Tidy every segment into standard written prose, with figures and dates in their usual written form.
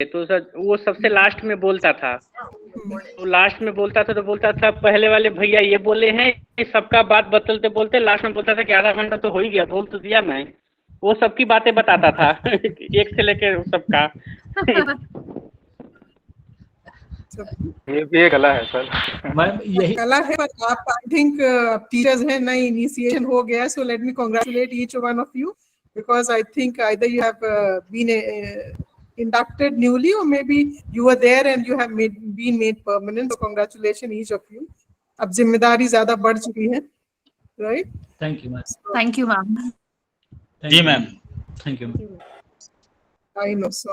तो सर वो सबसे लास्ट में बोलता था। तो लास्ट में बोलता था तो बोलता था पहले वाले भैया ये बोले हैं, सबका बात बदलते बोलते लास्ट में बोलता था कि आधा घंटा तो हो ही गया, बोल तो दिया मैं। वो सबकी बातें बताता था एक से लेके सबका। ये भी एक कला है सर। मैम यही कला है, पर आप आई थिंक टीचर्स हैं, नई इनिशिएशन हो गया, so let me congratulate each one of you because I think either you have been inducted newly or maybe you were there and you have been made permanent, so congratulations each of you. अब जिम्मेदारी ज्यादा बढ़ चुकी है, right? Thank you ma'am. Thank you ma'am. जी ma'am, thank you. I know, so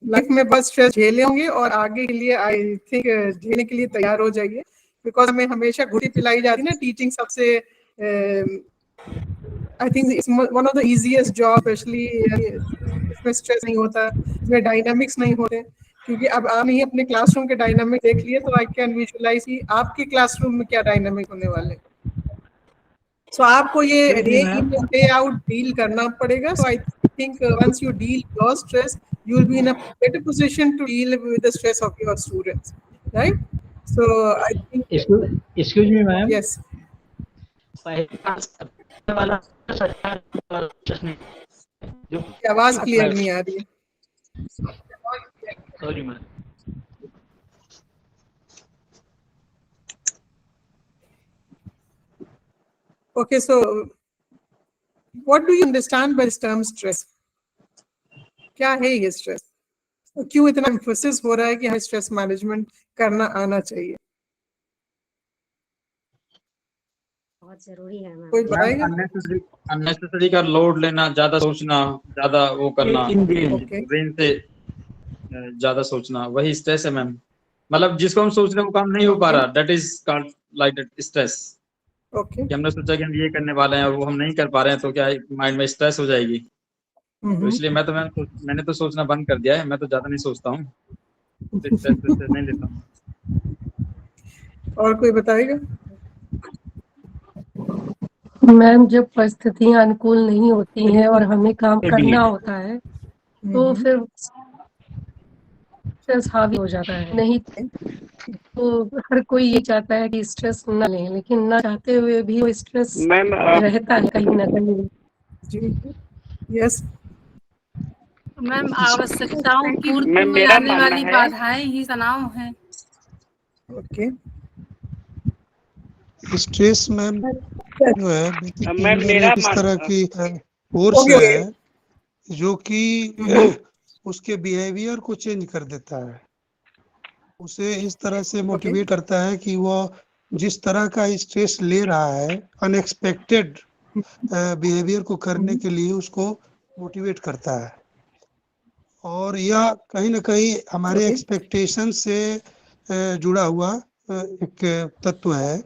life में बस stress झेले होंगे और आगे के लिए आई थिंक झेलने के लिए तैयार हो जाइए, बिकॉज हमें हमेशा घुटी पिलाई जाती है ना टीचिंग सबसे I think it's one of the easiest job, specially इसमें स्ट्रेस नहीं होता, इसमें डायनामिक्स नहीं होते, क्योंकि अब आप ही अपने क्लासरूम के डायनामिक देख लिए तो आई कैन विजुअलाइज कि आपके क्लासरूम में क्या डायनामिक होने वाले। सो आपको ये day in day out deal करना पड़ेगा। सो आई think once you deal your stress, you will be in a better position to deal with the stress of your students, right? So I think excuse me ma'am, yes, आवाज clear नहीं आ रही है। Sorry ma'am. Okay, so what do you understand by this term stress? क्या है ये stress, क्यों इतना emphasis हो रहा है कि हमें स्ट्रेस मैनेजमेंट करना आना चाहिए? बहुत जरूरी है मैम। कोई बताएगा? अननेसेसरी का लोड लेना, ज्यादा सोचना, ज्यादा वो करना, ब्रेन से ज्यादा सोचना, वही स्ट्रेस है मैम। मतलब जिसको हम सोच रहे हैं वो काम नहीं हो पा रहा, that is called like that stress. Okay, कि हमने सोचा कि हम ये करने वाले हैं और वो हम नहीं कर पा रहे हैं, तो क्या माइंड में स्ट्रेस हो जाएगी। तो इसलिए मैंने तो सोचना बंद कर दिया है, मैं तो ज्यादा नहीं सोचता हूँ, स्ट्रेस नहीं लेता हूँ। और कोई बताएगा? मैम जब परिस्थितियां अनुकूल नहीं होती हैं और हमें काम करना होता है तो फिर स्ट्रेस हावी हो जाता है। नहीं तो हर कोई ये चाहता है कि स्ट्रेस न लें, लेकिन ना चाहते हुए भी वो स्ट्रेस रहता है कहीं ना कहीं। जी यस मैम, आवश्यकताओं पूर्ति में आने वाली बाधाएं ही तनाव है। ओके, स्ट्रेस मैम जो है एक इस तरह की फोर्स है जो कि उसके बिहेवियर को चेंज कर देता है, उसे इस तरह से मोटिवेट करता है कि वो जिस तरह का स्ट्रेस ले रहा है अनएक्सपेक्टेड बिहेवियर को करने के लिए उसको मोटिवेट करता है। और यह कहीं ना कहीं हमारे एक्सपेक्टेशन से जुड़ा हुआ एक तत्व है,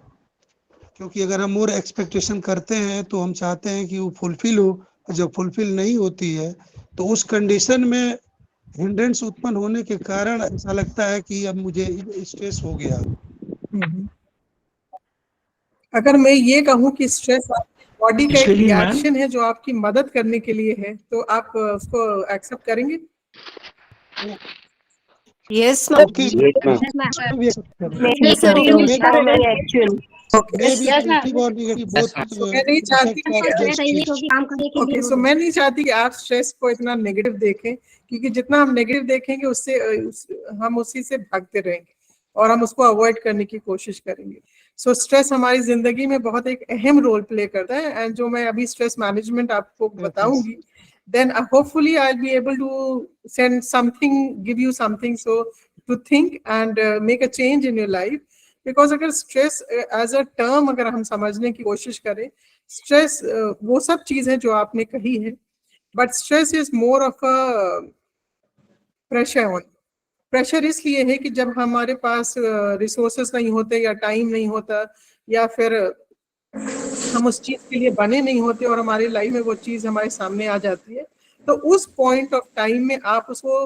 क्योंकि अगर हम मोर एक्सपेक्टेशन करते हैं तो हम चाहते हैं कि वो फुलफिल हो, जब फुलफिल नहीं होती है तो उस कंडीशन में हिंड्रेंस उत्पन्न होने के कारण ऐसा लगता है कि अब मुझे स्ट्रेस हो गया। अगर मैं ये कहूँ कि स्ट्रेस बॉडी का एक रिएक्शन है जो आपकी मदद करने के लिए है, तो आप उसको एक्सेप्ट करेंगे? यस मैं नहीं चाहती कि आप स्ट्रेस को इतना नेगेटिव देखें, क्योंकि जितना हम नेगेटिव देखेंगे उससे हम उसी से भागते रहेंगे और हम उसको अवॉइड करने की कोशिश करेंगे। सो स्ट्रेस हमारी जिंदगी में बहुत एक अहम रोल प्ले करता है, एंड जो मैं अभी स्ट्रेस मैनेजमेंट आपको बताऊंगी, then hopefully I'll be able to send something, give you something so to think and make a change in your life. Because अगर stress as a term अगर हम समझने की कोशिश करें, stress वो सब चीज़ है जो आपने कही है, but stress is more of a pressure on. Pressure इसलिए है कि जब हमारे पास रिसोर्सेस नहीं होते या टाइम नहीं होता या फिर हम उस चीज के लिए बने नहीं होते और हमारी लाइफ में वो चीज हमारे सामने आ जाती है, तो उस पॉइंट ऑफ टाइम में आप उसको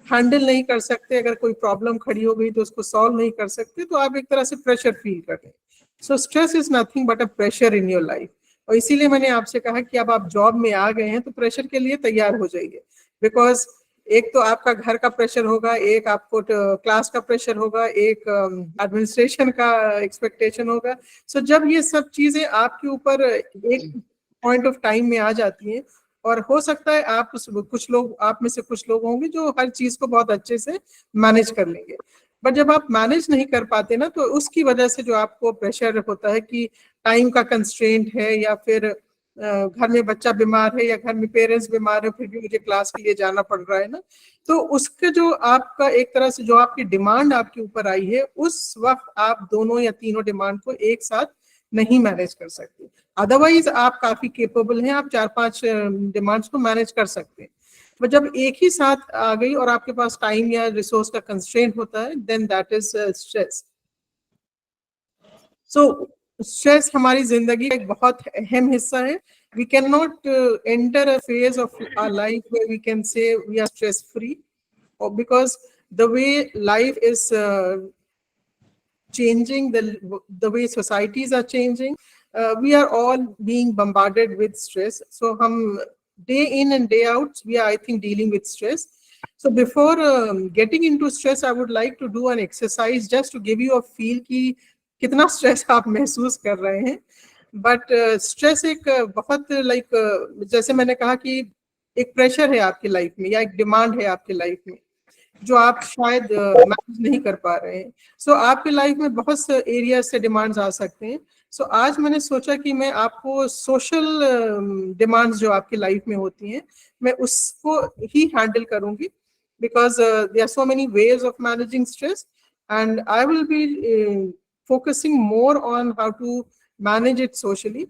हैंडल नहीं कर सकते। अगर कोई प्रॉब्लम खड़ी हो गई तो उसको सॉल्व नहीं कर सकते, तो आप एक तरह से प्रेशर फील करते हैं। So stress is nothing but a pressure in your life. और इसीलिए मैंने आपसे कहा कि अब आप जॉब में आ गए हैं तो प्रेशर के लिए तैयार हो जाइए, बिकॉज एक तो आपका घर का प्रेशर होगा, एक आपको क्लास का प्रेशर होगा, एक एडमिनिस्ट्रेशन का एक्सपेक्टेशन होगा। सो जब ये सब चीजें आपके ऊपर एक पॉइंट ऑफ टाइम में आ जाती हैं, और हो सकता है आप आप में से कुछ लोग होंगे जो हर चीज को बहुत अच्छे से मैनेज कर लेंगे, बट जब आप मैनेज नहीं कर पाते ना, तो उसकी वजह से जो आपको प्रेशर होता है कि टाइम का कंस्ट्रेंट है, या फिर घर में बच्चा बीमार है, या घर में पेरेंट्स बीमार है, फिर भी मुझे क्लास के लिए जाना पड़ रहा है ना, तो उसके जो आपका एक तरह से जो आपकी डिमांड आपके ऊपर आई है, उस वक्त आप दोनों या तीनों डिमांड को एक साथ नहीं मैनेज कर सकते। अदरवाइज आप काफी केपेबल हैं, आप 4-5 डिमांड्स को मैनेज कर सकते हैं। पर जब एक ही साथ आ गई और आपके पास टाइम या रिसोर्स का कंस्ट्रेंट होता है, then that is stress. So stress हमारी जिंदगी का एक बहुत अहम हिस्सा है। We cannot enter a phase of our life where we can say we are stress free, or because the way life is changing, the way societies are changing, we are all being bombarded with stress. So day in and day out, we are, I think, dealing with stress. So before getting into stress, I would like to do an exercise just to give you a feel कि कितना stress आप महसूस कर रहे हैं। But stress एक बहुत जैसे मैंने कहा कि एक प्रेशर है आपकी लाइफ में, या एक डिमांड है आपकी लाइफ में जो आप शायद मैनेज नहीं कर पा रहे हैं। सो आपकी लाइफ में बहुत से एरिया से डिमांड्स आ सकते हैं। सो आज मैंने सोचा कि मैं आपको सोशल डिमांड्स जो आपकी लाइफ में होती हैं, मैं उसको ही हैंडल करूंगी, because there are so many ways of managing stress, and I will be focusing more on how to manage it socially.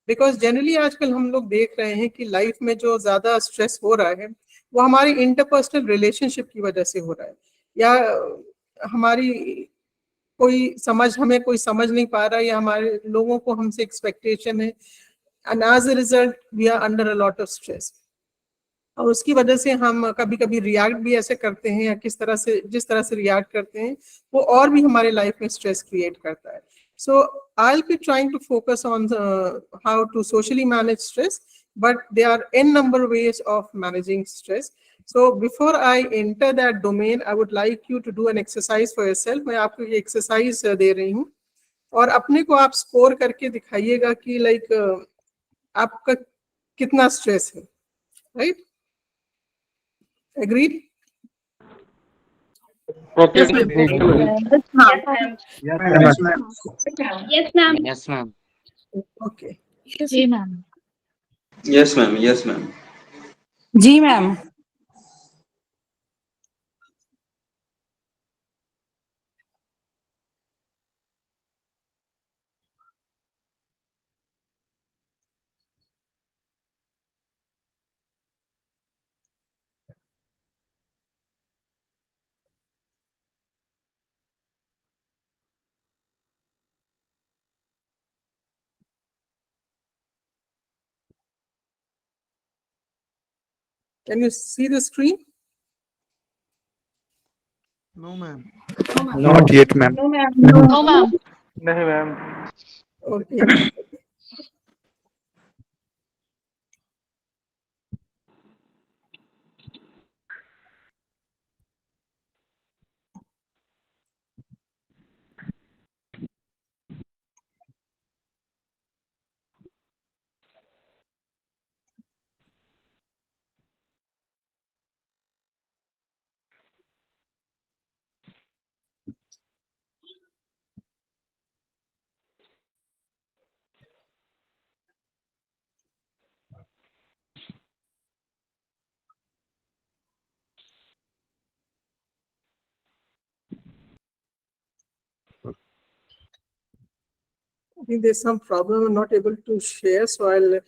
Because generally आजकल हम लोग देख रहे हैं कि लाइफ में जो ज्यादा स्ट्रेस हो रहा है वो हमारी इंटरपर्सनल रिलेशनशिप की वजह से हो रहा है, या हमारी हमें कोई समझ नहीं पा रहा है, या हमारे लोगों को हमसे एक्सपेक्टेशन है, and as a result we are under a lot of stress. और उसकी वजह से हम कभी कभी रिएक्ट भी ऐसे करते हैं, या जिस तरह से रिएक्ट करते हैं वो और भी हमारे लाइफ में स्ट्रेस क्रिएट करता है। So I'll be trying to focus on how to socially manage stress, but there are n number ways of managing stress. So before I enter that domain, I would like you to do an exercise for yourself. मैं आपको ये exercise दे रही हूँ, और अपने को आप score करके दिखाइएगा कि आपका कितना स्ट्रेस है, right? Agreed? Okay. Yes, ma'am. Yes, ma'am. Yes, ma'am. Okay. जी ma'am. Yes, ma'am. Yes, ma'am. जी ma'am. Can you see the screen? No, ma'am. Not yet, ma'am. No ma'am. No ma'am. नहीं ma'am. Okay. I think there's some problem. I'm not able to share, so I'll.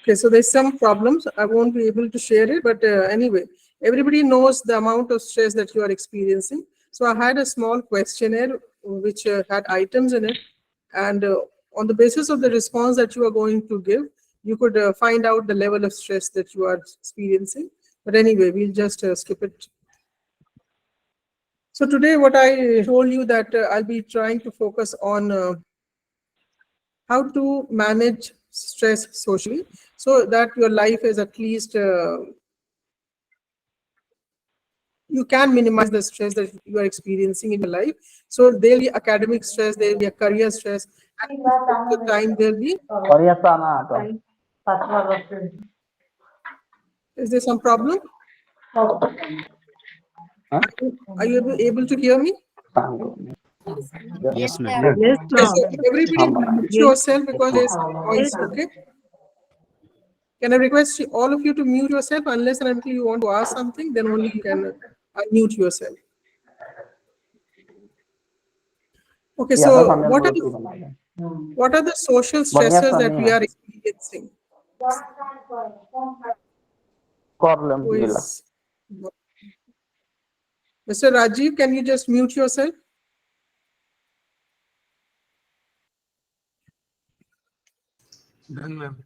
Okay, so there's some problems. I won't be able to share it, but anyway, everybody knows the amount of stress that you are experiencing. So I had a small questionnaire which had items in it, and on the basis of the response that you are going to give, you could find out the level of stress that you are experiencing. But anyway, we'll just skip it. So today what I told you that I'll be trying to focus on how to manage stress socially, so that your life is at least you can minimize the stress that you are experiencing in your life. So there'll be academic stress, there'll be a career stress, and the time there'll be. Is there some problem? Are you able to hear me? Yes, ma'am. Yes, so everybody mute yourself because there's noise. Okay. Can I request all of you to mute yourself unless and until you want to ask something, then only you can unmute yourself. Okay, so what are the social stresses that we are experiencing? Mr. Rajiv, can you just mute yourself? Done, ma'am.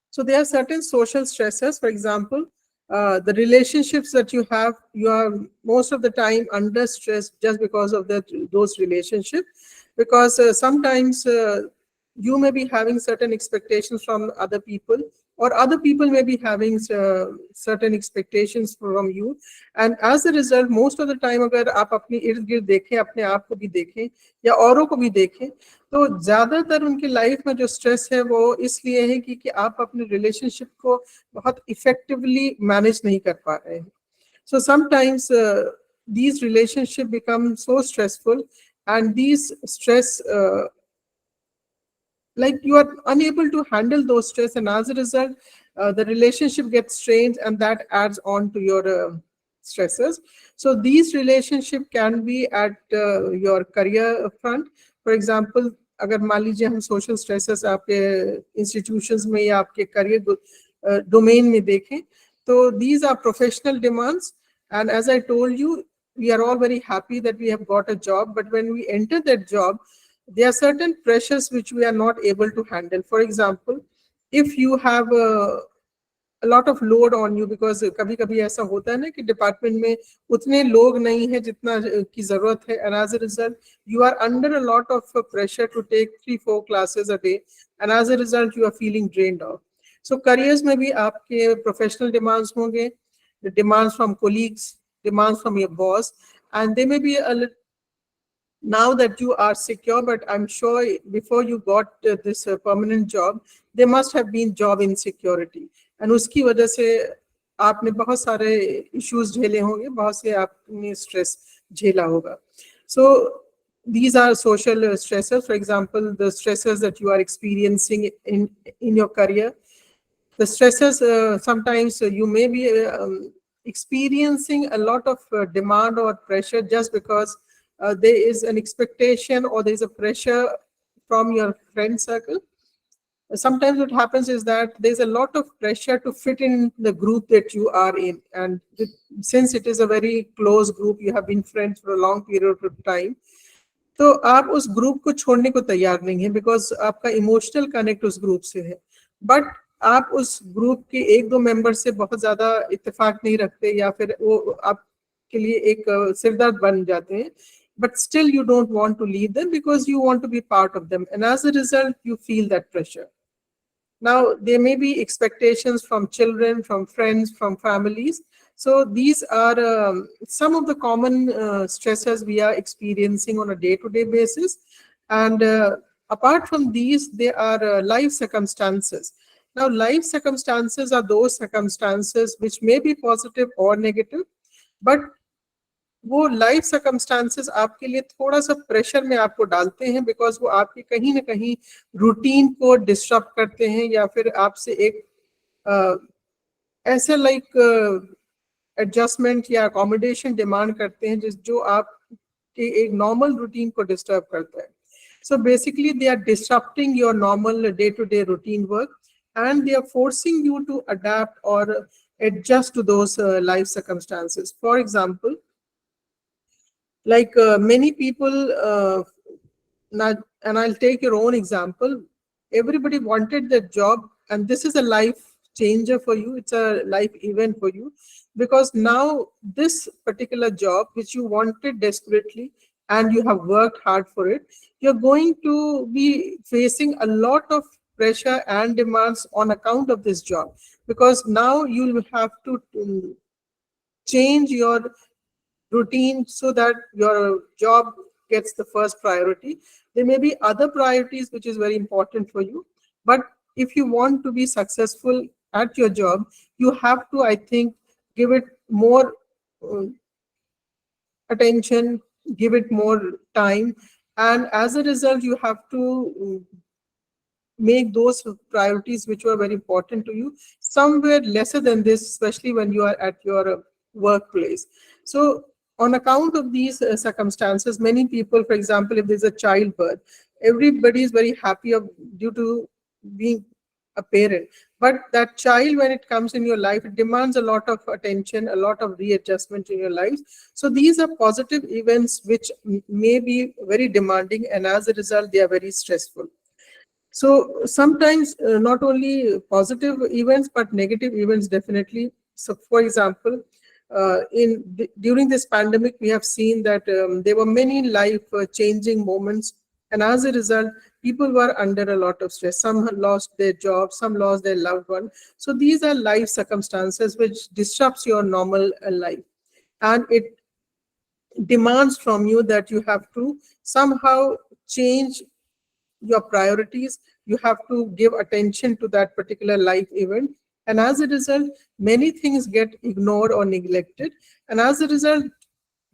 So there are certain social stresses. For example, the relationships that you have, you are most of the time under stress just because of those relationships. Because sometimes you may be having certain expectations from other people, or other people may be having certain expectations from you, and as a result, most of the time, अगर आप अपने इर्द गिर्द देखें, अपने आप को भी देखें या औरों को भी देखें, तो ज्यादातर उनकी लाइफ में जो स्ट्रेस है वो इसलिए है कि आप अपने रिलेशनशिप को बहुत इफेक्टिवली मैनेज नहीं कर पा रहे हैं. So sometimes these relationships become so stressful, and these stress like you are unable to handle those stress, and as a result the relationship gets strained, and that adds on to your stresses. So these relationships can be at your career front. For example, अगर मान लीजिए हम social stresses आपके institutions में या आपके career domain में देखें, तो these are professional demands, and as I told you, we are all very happy that we have got a job, but when we enter that job, there are certain pressures which we are not able to handle. For example, if you have a lot of load on you, because कभी-कभी ऐसा होता है ना कि department में उतने लोग नहीं है जितना की जरूरत है, and as a result you are under a lot of pressure to take 3-4 classes a day, and as a result you are feeling drained out. So careers में भी आपके professional demands होंगे, the demands from colleagues, demands from your boss, and they may be a little. Now that you are secure, but I'm sure before you got this permanent job, there must have been job insecurity, and उसकी वजह से आपने बहुत सारे issues झेले होंगे, बहुत से आपने stress झेला होगा. So these are social stresses. For example, the stresses that you are experiencing in your career, the stresses sometimes you may be experiencing a lot of demand or pressure just because there is an expectation or there is a pressure from your friend circle. Sometimes what happens is that there's a lot of pressure to fit in the group that you are in, and since it is a very close group, you have been friends for a long period of time, तो आप उस group को छोड़ने को तैयार नहीं है because आपका इमोशनल कनेक्ट उस ग्रुप से है, बट आप उस ग्रुप के 1-2 मेंबर से बहुत ज्यादा इत्तेफाक नहीं रखते या फिर वो आपके लिए एक सिरदर्द बन जाते हैं, but still you don't want to leave them because you want to be part of them, and as a result you feel that pressure. Now there may be expectations from children, from friends, from families. So these are some of the common stresses we are experiencing on a day-to-day basis, and apart from these there are life circumstances. Now life circumstances are those circumstances which may be positive or negative, but वो life circumstances आपके लिए थोड़ा सा pressure में आपको डालते हैं because वो आपके कहीं ना कहीं रूटीन को डिस्टर्ब करते हैं या फिर आपसे एक ऐसे लाइक एडजस्टमेंट या अकोमोडेशन डिमांड करते हैं जो आपके एक नॉर्मल रूटीन को डिस्टर्ब करता है. So basically they are disturbing your normal day to day routine work and they are forcing you to adapt or adjust to those life circumstances. For example, Like many people, and I'll take your own example. Everybody wanted that job, and this is a life changer for you. It's a life event for you, because now this particular job which you wanted desperately and you have worked hard for it, you're going to be facing a lot of pressure and demands on account of this job, because now you'll have to change your routine so that your job gets the first priority. There may be other priorities which is very important for you, but if you want to be successful at your job, you have to, I think, give it more attention, give it more time, and as a result you have to make those priorities which were very important to you somewhere lesser than this, especially when you are at your workplace. So on account of these circumstances, many people, for example, if there's a childbirth, everybody is very happy due to being a parent, but that child, when it comes in your life, it demands a lot of attention, a lot of readjustment in your life. So these are positive events which may be very demanding, and as a result they are very stressful. So sometimes not only positive events but negative events definitely. So for example, during this pandemic, we have seen that there were many life changing moments, and as a result, people were under a lot of stress. Some lost their jobs, some lost their loved one. So these are life circumstances which disrupts your normal life, and it demands from you that you have to somehow change your priorities. You have to give attention to that particular life event, and as a result many things get ignored or neglected, and as a result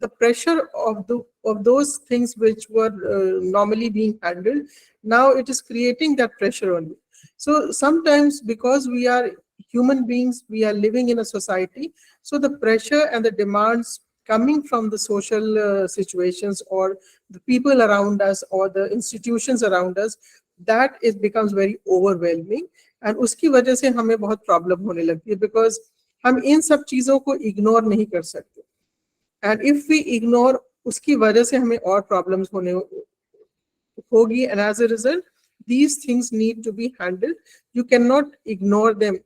the pressure of those things which were normally being handled, now it is creating that pressure on you. So sometimes, because we are human beings, we are living in a society, so the pressure and the demands coming from the social situations or the people around us or the institutions around us, that it becomes very overwhelming, and उसकी वजह से हमें बहुत problem होने लगती है, because हम इन सब चीजों को इग्नोर नहीं कर सकते, and if we ignore, उसकी वजह से हमें और प्रॉब्लम्स होने होगी, and as a result these things need to be handled. You cannot ignore them,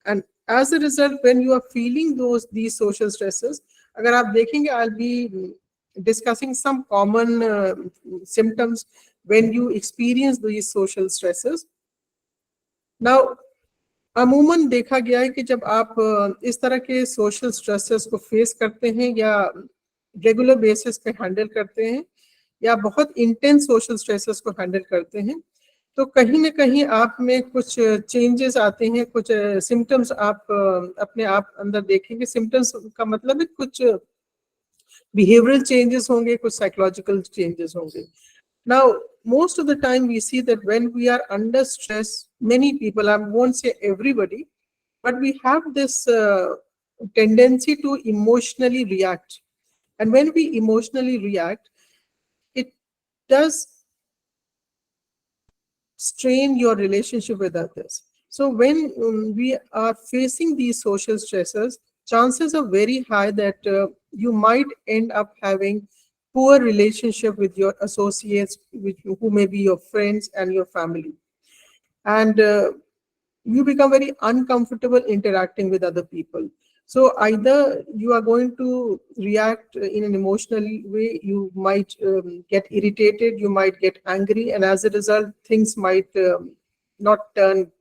and as a result when you are feeling these social stresses, अगर आप देखेंगे, I'll be discussing some common symptoms when you experience these social stresses. Now, अमूमन देखा गया है कि जब आप इस तरह के सोशल स्ट्रेसेस को फेस करते हैं या रेगुलर बेसिस पे हैंडल करते हैं या बहुत इंटेंस सोशल स्ट्रेसेस को हैंडल करते हैं, तो कहीं ना कहीं आप में कुछ चेंजेस आते हैं, कुछ सिम्टम्स आप अपने आप अंदर देखेंगे. सिम्टम्स का मतलब है कुछ बिहेवियरल चेंजेस होंगे, कुछ साइकोलॉजिकल चेंजेस होंगे. Now, most of the time we see that when we are under stress, many people, I won't say everybody, but we have this tendency to emotionally react. And when we emotionally react, it does strain your relationship with others. So when we are facing these social stressors, chances are very high that you might end up having poor relationship with your associates, who may be your friends and your family. And you become very uncomfortable interacting with other people. So either you are going to react in an emotional way, you might get irritated, you might get angry, and as a result, things might not turn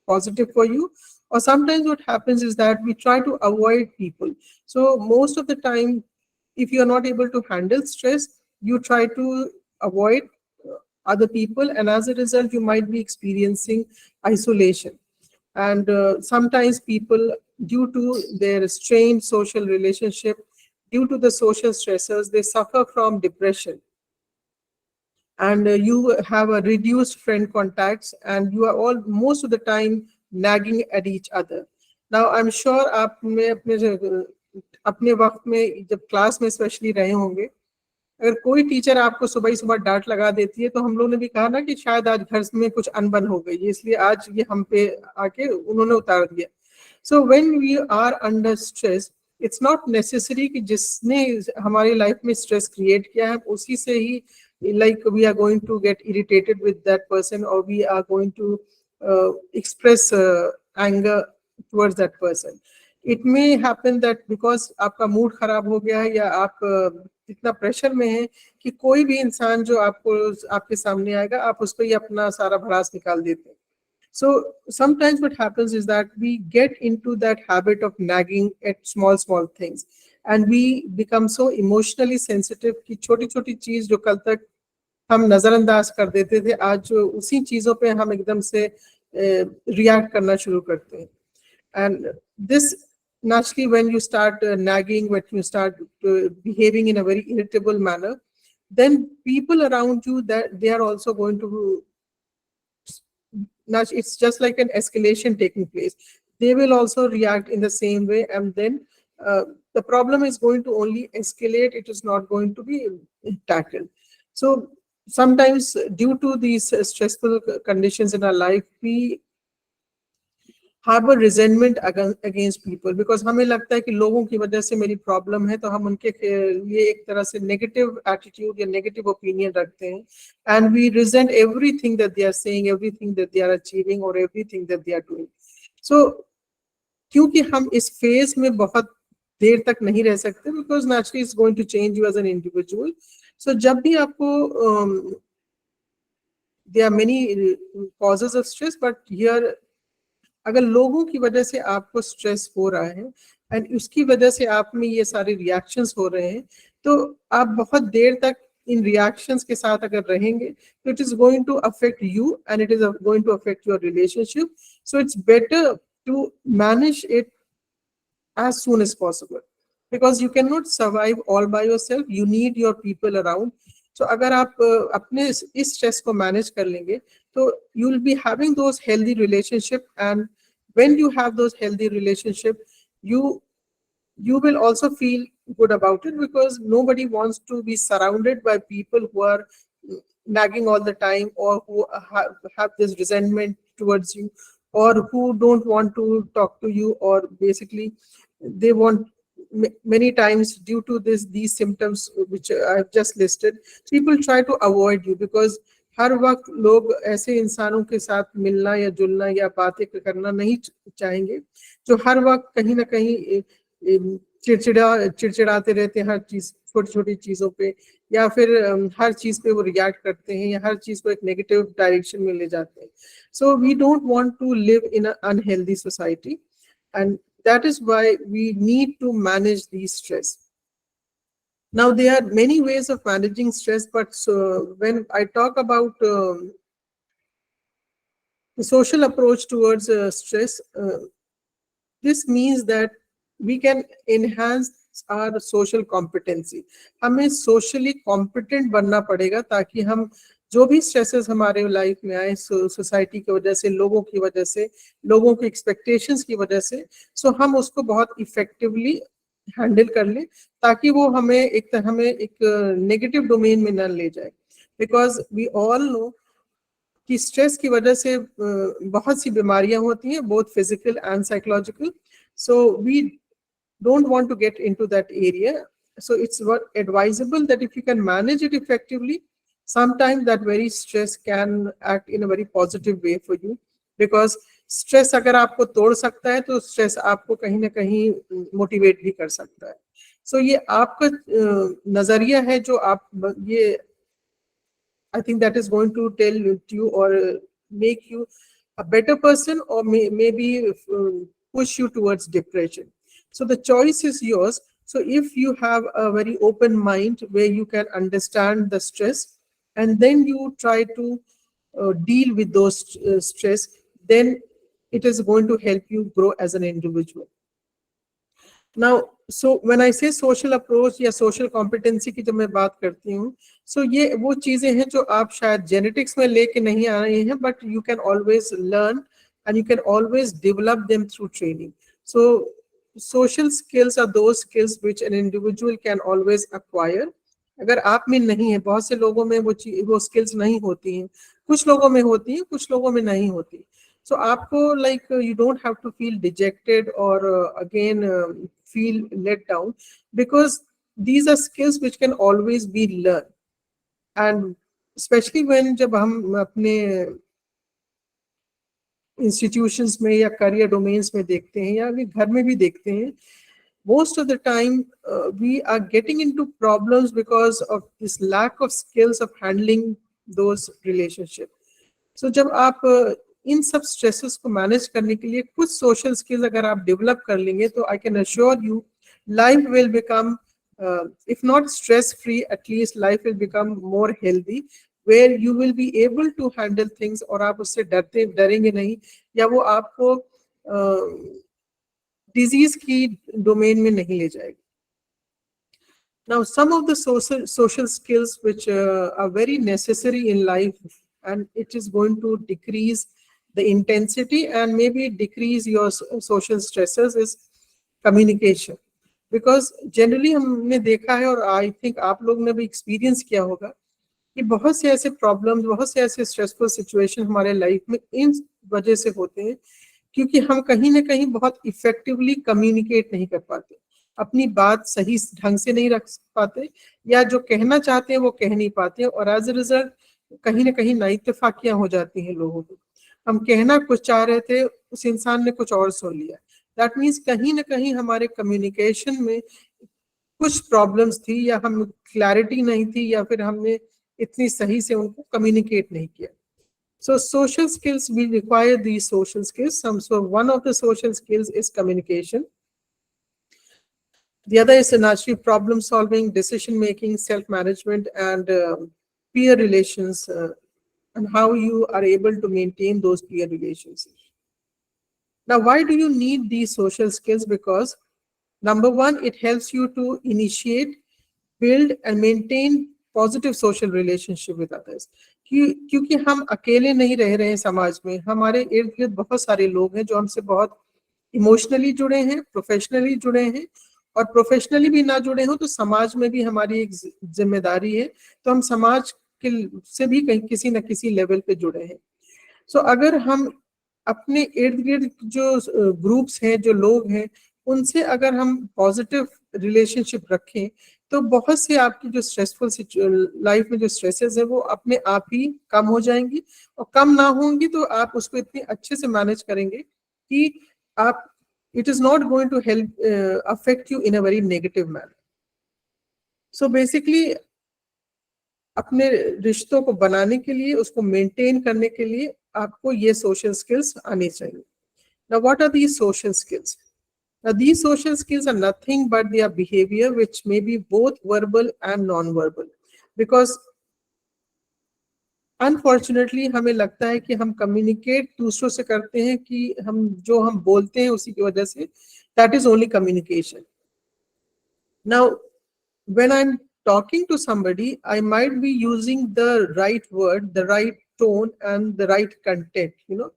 positive for you. Or sometimes what happens is that we try to avoid people. So most of the time, if you are not able to handle stress, you try to avoid other people, and as a result, you might be experiencing isolation. And sometimes people, due to their strained social relationship, due to the social stressors, they suffer from depression. And you have a reduced friend contacts, and you are all most of the time nagging at each other. Now, I'm sure आप में अपने वक्त में जब class में specially रहे होंगे, अगर कोई टीचर आपको सुबह ही सुबह डांट लगा देती है, तो हम लोगों ने भी कहा ना कि शायद आज घर में कुछ अनबन हो गई, इसलिए आज ये हम पे आके उन्होंने उतार दिया. So when we are under stress, it's not necessary कि जिसने हमारी लाइफ में स्ट्रेस क्रिएट किया है उसी से ही like we are going to get irritated with that person or we are going to express anger towards that person. It may happen that because आपका mood खराब हो गया है या आप इतना प्रेशर में है कि कोई भी इंसान जो आपके सामने आएगा आप उस पर ही अपना सारा भड़ास निकाल देते हैं. So sometimes what happens is that we get into that habit of nagging at small things and we become so emotionally sensitive कि छोटी छोटी चीज जो कल तक हम नजरअंदाज कर देते थे आज जो उसी चीजों पे हम एकदम से रिएक्ट करना शुरू करते हैं. And this naturally when you start nagging, when you start behaving in a very irritable manner, then people around you that they are also going to, it's just like an escalation taking place. They will also react in the same way and then the problem is going to only escalate. It is not going to be tackled. So sometimes due to these stressful conditions in our life, we harbor resentment against people because हमें लगता है कि लोगों की वजह से मेरी problem है तो हम उनके लिए एक तरह से नेगेटिव एटीट्यूड या नेगेटिव ओपिनियन रखते हैं and we resent everything that they are saying, everything that they are achieving or everything that they are doing. So क्योंकि हम इस फेज में बहुत देर तक नहीं रह सकते because naturally it's going to change you as an individual. So जब भी आपको there are many causes of stress but here अगर लोगों की वजह से आपको स्ट्रेस हो रहा है एंड उसकी वजह से आप में ये सारे रिएक्शंस हो रहे हैं तो आप बहुत देर तक इन रिएक्शंस के साथ अगर रहेंगे तो it is going to affect you and it is going to affect your relationship. So it's better to manage it as soon as possible because you cannot survive all by yourself. You need your people around. So अगर आप अपने इस stress को manage कर लेंगे तो you will be having those healthy relationship and when you have those healthy relationship you will also feel good about it because nobody wants to be surrounded by people who are nagging all the time or who have this resentment towards you or who don't want to talk to you or basically they want many times due to these symptoms which I've just listed, people try to avoid you because हर वक्त लोग ऐसे इंसानों के साथ मिलना या जुलना या बातें करना नहीं चाहेंगे जो हर वक्त कहीं ना कहीं चिड़चिड़ाते रहते हैं हर चीज छोटी छोटी चीजों पे या फिर हर चीज पे वो रिएक्ट करते हैं या हर चीज को एक नेगेटिव डायरेक्शन में ले जाते हैं. So we don't want to live in a unhealthy society and that is why we need to manage these stress. Now there are many ways of managing stress but when I talk about the social approach towards stress, this means that we can enhance our social competency. हमें socially competent बनना पड़ेगा ताकि हम जो भी stresses हमारे life में आए सोसाइटी की वजह से लोगों की वजह से लोगों की एक्सपेक्टेशंस की वजह से सो हम उसको बहुत इफेक्टिवली हैंडल कर ले ताकि वो हमें एक नेगेटिव डोमेन में न ले जाए बिकॉज वी ऑल नो कि स्ट्रेस की वजह से बहुत सी बीमारियां होती हैं both physical and psychological. So we don't want to get into that area. So it's advisable that if you can manage it effectively, sometimes that very stress can act in a very positive way for you because stress अगर आपको तोड़ सकता है तो stress आपको कहीं ना कहीं मोटिवेट भी कर सकता है. So ये आपका नजरिया है जो आप ये I think that is going to tell you or make you a better person or maybe push you towards depression. So the choice is yours. So if you have a very open mind where you can understand the stress and then you try to deal with those stress, then it is going to help you grow as an individual. Now, so when I say social approach या social competency की जब मैं बात करती हूँ, so ये वो चीजें हैं जो आप शायद genetics में लेके नहीं आ रहे हैं, but you can always learn and you can always develop them through training. So social skills are those skills which an individual can always acquire. अगर आप में नहीं है, बहुत से लोगों में वो skills नहीं होती हैं, कुछ लोगों में होती हैं, कुछ लोगों में नहीं होती. So आपको like you don't have to feel dejected or again feel let down, because these are skills which can always be learned. And especially when जब हम अपने इंस्टीट्यूशंस में या करियर डोमेन्स में देखते हैं या अभी घर में भी देखते हैं, most of the time we are getting into problems because of this lack of skills of handling those relationships. So जब आप इन सब स्ट्रेसेस को मैनेज करने के लिए कुछ सोशल स्किल्स अगर आप डेवलप कर लेंगे, तो I can assure you life will become if not stress free, at least life will become more healthy, where you will be able to handle things और आप उससे डरेंगे नहीं, या वो आपको डिजीज की डोमेन में नहीं ले जाएगी. Now some of the social skills which are very necessary in life, and it is going to decrease the intensity and maybe decrease your social stresses, is communication. Because generally हमने देखा है और I think आप लोग ने भी experience किया होगा कि बहुत से ऐसे problems, बहुत से ऐसे stressful situation हमारे लाइफ में इन वजह से होते हैं क्योंकि हम कहीं ना कहीं बहुत effectively communicate नहीं कर पाते, अपनी बात सही ढंग से नहीं रख पाते, या जो कहना चाहते हैं वो कह नहीं पाते, और एज ए रिजल्ट कहीं ना कहीं नाइत्तेफाकियां हो जाती हैं लोगों को. हम कहना कुछ चाह रहे थे, उस इंसान ने कुछ और सुन लिया. दैट मीन्स कहीं ना कहीं हमारे कम्युनिकेशन में कुछ प्रॉब्लम्स थी, या हम क्लैरिटी नहीं थी, या फिर हमने इतनी सही से उनको कम्युनिकेट नहीं किया. So social skills, we require these social skills. So one of the social skills is communication. The other is naturally problem solving, decision making, self-management, and peer relations, and how you are able to maintain those peer relationships. Now, why do you need these social skills? Because number one, it helps you to initiate, build, and maintain positive social relationship with others. क्योंकि हम अकेले नहीं रह रहे हैं समाज में, हमारे इर्द गिर्द बहुत सारे लोग हैं जो हमसे बहुत इमोशनली जुड़े हैं, प्रोफेशनली जुड़े हैं, और प्रोफेशनली भी ना जुड़े हो तो समाज में भी हमारी एक जिम्मेदारी है, तो हम समाज के से भी कहीं किसी न किसी लेवल पे जुड़े हैं. सो अगर हम अपने इर्द गिर्द जो ग्रुप्स हैं, जो लोग हैं, उनसे अगर हम पॉजिटिव रिलेशनशिप रखें, तो बहुत से आपकी जो स्ट्रेसफुल लाइफ में जो स्ट्रेसेस है वो अपने आप ही कम हो जाएंगी, और कम ना होंगी तो आप उसको इतने अच्छे से मैनेज करेंगे कि आप it is not going to help affect you in a very negative manner. So basically अपने रिश्तों को बनाने के लिए, उसको मेंटेन करने के लिए आपको ये social skills आने चाहिए. Now what are these social skills? Now these social skills are nothing but their behavior, which may be both verbal and non-verbal. Because unfortunately हमें लगता है कि हम कम्युनिकेट दूसरों से करते हैं कि हम जो हम बोलते हैं उसी की वजह से, that is only communication. Now when I am talking to somebody, I might be using the right word, the right tone and the right content, you know.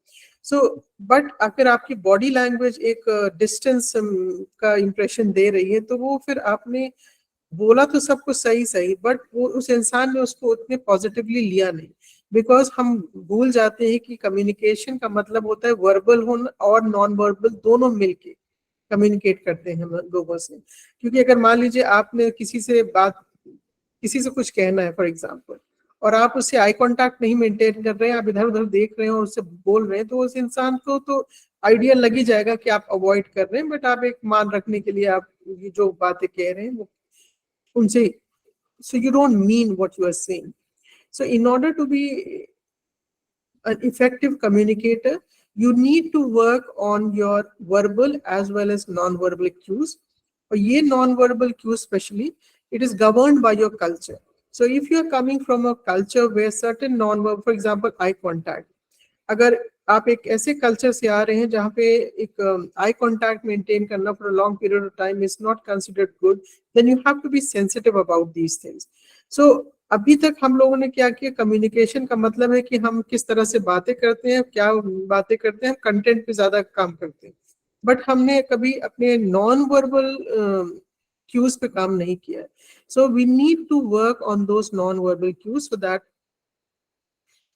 So but अगर आपकी बॉडी लैंग्वेज एक distance का impression दे रही है, तो वो फिर आपने बोला तो सब कुछ सही, बट वो उस इंसान ने उसको उतने पॉजिटिवली लिया नहीं, बिकॉज हम भूल जाते हैं कि कम्युनिकेशन का मतलब होता है वर्बल होना और नॉन वर्बल दोनों मिलके कम्युनिकेट करते हैं हम लोगों से. क्योंकि अगर मान लीजिए आपने किसी से कुछ कहना है फॉर एग्जांपल, और आप उससे आई कांटेक्ट नहीं मेंटेन कर रहे हैं, आप इधर उधर देख रहे हैं और उससे बोल रहे हैं, तो उस इंसान को तो आइडिया लग ही जाएगा कि आप अवॉइड कर रहे हैं, बट आप एक मान रखने के लिए आप ये जो बातें कह रहे हैं वो उनसे, so you don't mean what you are saying. So in order to be an effective communicator, you need to work on your verbal as well as non-verbal cues. और ये non-verbal cues especially, it is governed by your culture. So if you are coming from a culture where certain non-verbal, for example eye contact, अगर आप एक ऐसे culture से आ रहे हैं जहाँ पे एक आई कांटेक्ट मेंटेन करना for a long period of time is not considered good, then you have to be sensitive about these things. So अभी तक हम लोगों ने क्या किया, कम्युनिकेशन का मतलब है कि हम किस तरह से बातें करते हैं, क्या बातें करते हैं, हम कंटेंट पे ज्यादा काम करते हैं, बट हमने कभी अपने नॉन वर्बल क्यूज पे काम नहीं किया है. So we need to work on those non verbal cues so that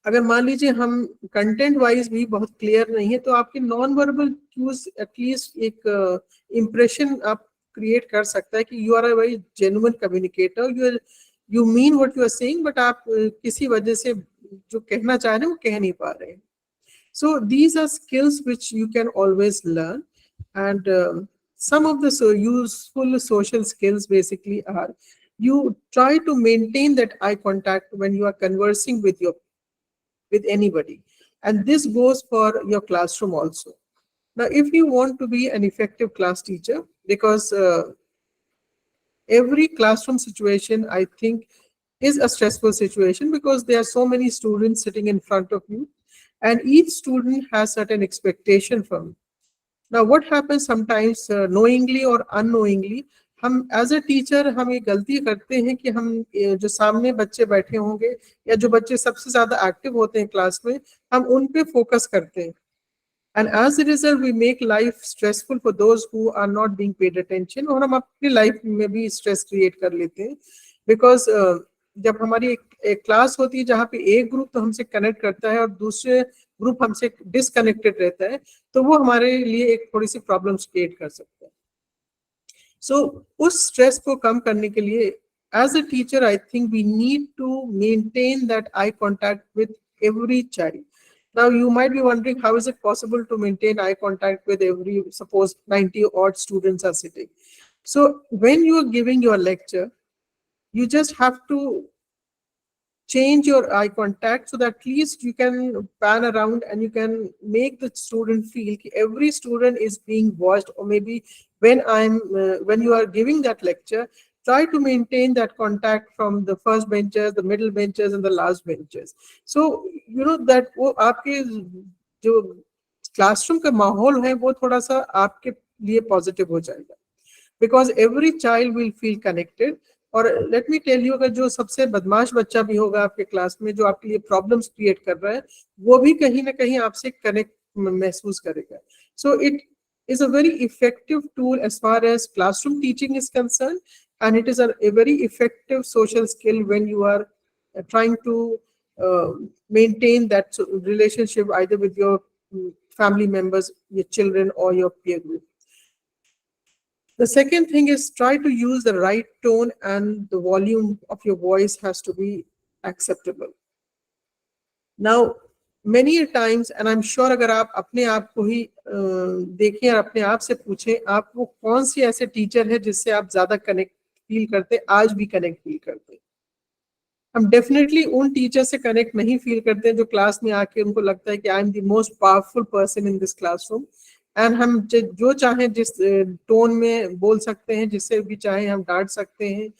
अगर मान लीजिए हम कंटेंट वाइज भी बहुत क्लियर नहीं है, तो आपके नॉन वर्बल क्यूज एटलीस्ट एक इम्प्रेशन आप क्रिएट कर सकता है कि you are a very genuine communicator, you mean what you are saying, but आप किसी वजह से जो कहना चाह रहे हैं वो कह नहीं पा रहे हैं. So these are skills which you can always learn, and some of the useful social skills basically are, you try to maintain that eye contact when you are conversing with anybody, and this goes for your classroom also. Now, if you want to be an effective class teacher, because every classroom situation, I think, is a stressful situation, because there are so many students sitting in front of you, and each student has certain expectation from you. Now, what happens sometimes, knowingly or unknowingly, हम as a teacher हम ये गलती करते हैं कि हम जो सामने बच्चे बैठे होंगे या जो बच्चे सबसे ज्यादा एक्टिव होते हैं क्लास में, हम उन पे फोकस करते हैं, and as a result we make life stressful for those who are not being paid attention, और हम अपनी लाइफ में भी स्ट्रेस क्रिएट कर लेते हैं, बिकॉज जब हमारी एक क्लास होती है जहाँ पे एक ग्रुप तो हमसे कनेक्ट करता है और दूसरे ग्रुप हमसे डिसकनेक्टेड रहता है, तो वो हमारे लिए एक थोड़ी सी प्रॉब्लम्स क्रिएट कर सकता है. सो उस स्ट्रेस को कम करने के लिए as a teacher I think we need to maintain that eye contact with every child. Now you might be wondering, how is it possible to maintain eye contact with every, suppose 90 odd students are sitting. So when you are giving your lecture, you just have to change your eye contact so that at least you can pan around and you can make the student feel that every student is being watched. Or maybe when you are giving that lecture, try to maintain that contact from the first benches, the middle benches, and the last benches. So you know that वो आपके जो classroom का माहौल है वो थोड़ा सा आपके लिए positive हो जाएगा, because every child will feel connected. और let me tell you, अगर जो सबसे बदमाश बच्चा भी होगा आपके क्लास में, जो आपके लिए problems create कर रहा है, वो भी कहीं ना कहीं आपसे connect महसूस करेगा. So it is a very effective tool as far as classroom teaching is concerned, and it is a very effective social skill when you are trying to maintain that relationship either with your family members, your children, or your peer group. The second thing is, try to use the right tone, and the volume of your voice has to be acceptable. Now, many times, and I'm sure अगर आप अपने आप को ही देखें और अपने आप से पूछें, आप वो कौन सी ऐसे टीचर है जिससे आप ज्यादा कनेक्ट फील करते, आज भी कनेक्ट फील करते. हम डेफिनेटली उन टीचर से कनेक्ट नहीं फील करते जो क्लास में आके उनको लगता है कि I am the most powerful person in this classroom, and हम जो चाहें जिस टोन में बोल सकते हैं, जिससे भी चाहे हम डांट सकते हैं,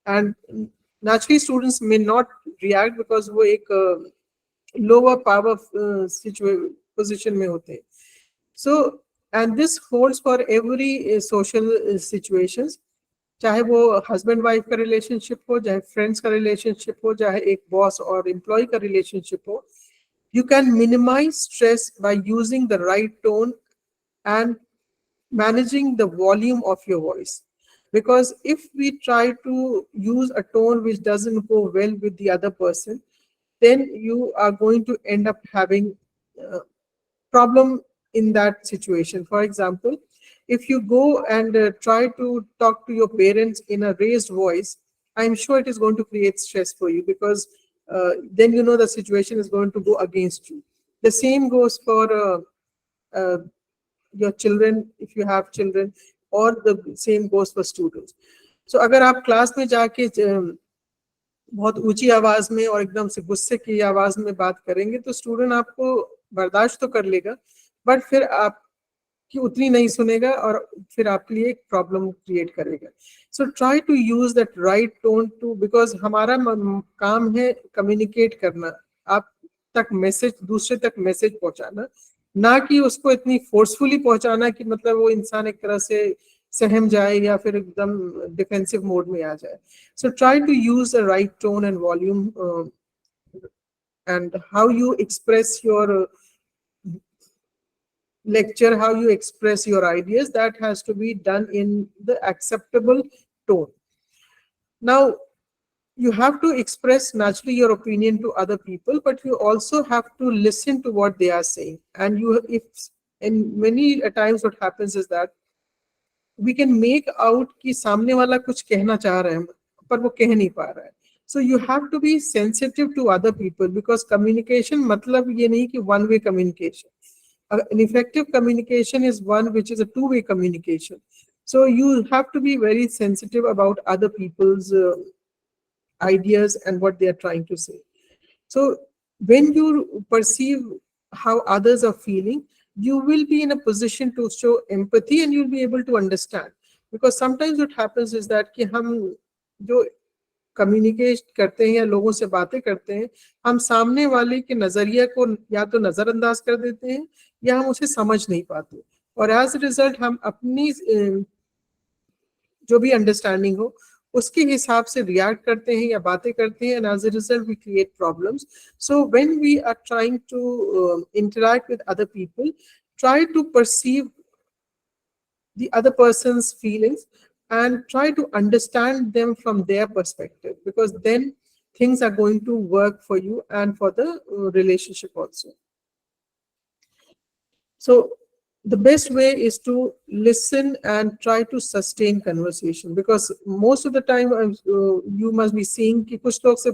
and naturally students may not react because वो एक लोअर पावर पोजिशन में होते हैं. So and this holds for every social situations, चाहे वो हस्बैंड वाइफ का रिलेशनशिप हो, चाहे फ्रेंड्स का रिलेशनशिप हो, चाहे एक बॉस और एम्प्लॉय का रिलेशनशिप हो. You can minimize stress by using the right tone and managing the volume of your voice. Because if we try to use a tone which doesn't go well with the other person, then you are going to end up having a problem in that situation. For example, if you go and try to talk to your parents in a raised voice, I'm sure it is going to create stress for you, because then you know the situation is going to go against you. The same goes for your children, if you have children, or the same goes for students. So अगर आप class में जाके बहुत ऊंची आवाज में और एकदम से गुस्से की आवाज में बात करेंगे, तो स्टूडेंट आपको बर्दाश्त तो कर लेगा, बट फिर आप कि उतनी नहीं सुनेगा और फिर आपके लिए एक प्रॉब्लम क्रिएट करेगा. So try to use that right tone too, because हमारा काम है कम्युनिकेट करना, आप तक मैसेज, दूसरे तक मैसेज पहुंचाना, ना कि उसको इतनी फोर्सफुली पहुंचाना कि मतलब वो इंसान एक तरह से सहम जाए या फिर एकदम डिफेंसिव मोड में आ जाए. So try to use the right tone and volume, and how you express your lecture, how you express your ideas, that has to be done in the acceptable tone. Now, you have to express naturally your opinion to other people, but you also have to listen to what they are saying. And and many times what happens is that we can make out कि सामने वाला कुछ कहना चाह रहा है पर वो कह नहीं पा रहा है. So you have to be sensitive to other people, because communication मतलब ये नहीं कि one way communication. An effective communication is one which is a two-way communication. So you have to be very sensitive about other people's ideas and what they are trying to say. So when you perceive how others are feeling, you will be in a position to show empathy and you'll be able to understand. Because sometimes what happens is that कि हम जो communicate करते हैं या लोगों से बातें करते हैं, हम सामने वाले के नजरिया को या तो नजरअंदाज कर देते हैं या हम उसे समझ नहीं पाते, और एज अ रिजल्ट हम अपनी जो भी अंडरस्टैंडिंग हो उसके हिसाब से रिएक्ट करते हैं या बातें करते हैं, and as a result we create problems. So when we are trying to interact with other people, try to perceive the other person's feelings and try to understand them from their perspective, because then things are going to work for you and for the relationship also. So the best way is to listen and try to sustain conversation, because most of the time you must be seeing कि कुछ लोग से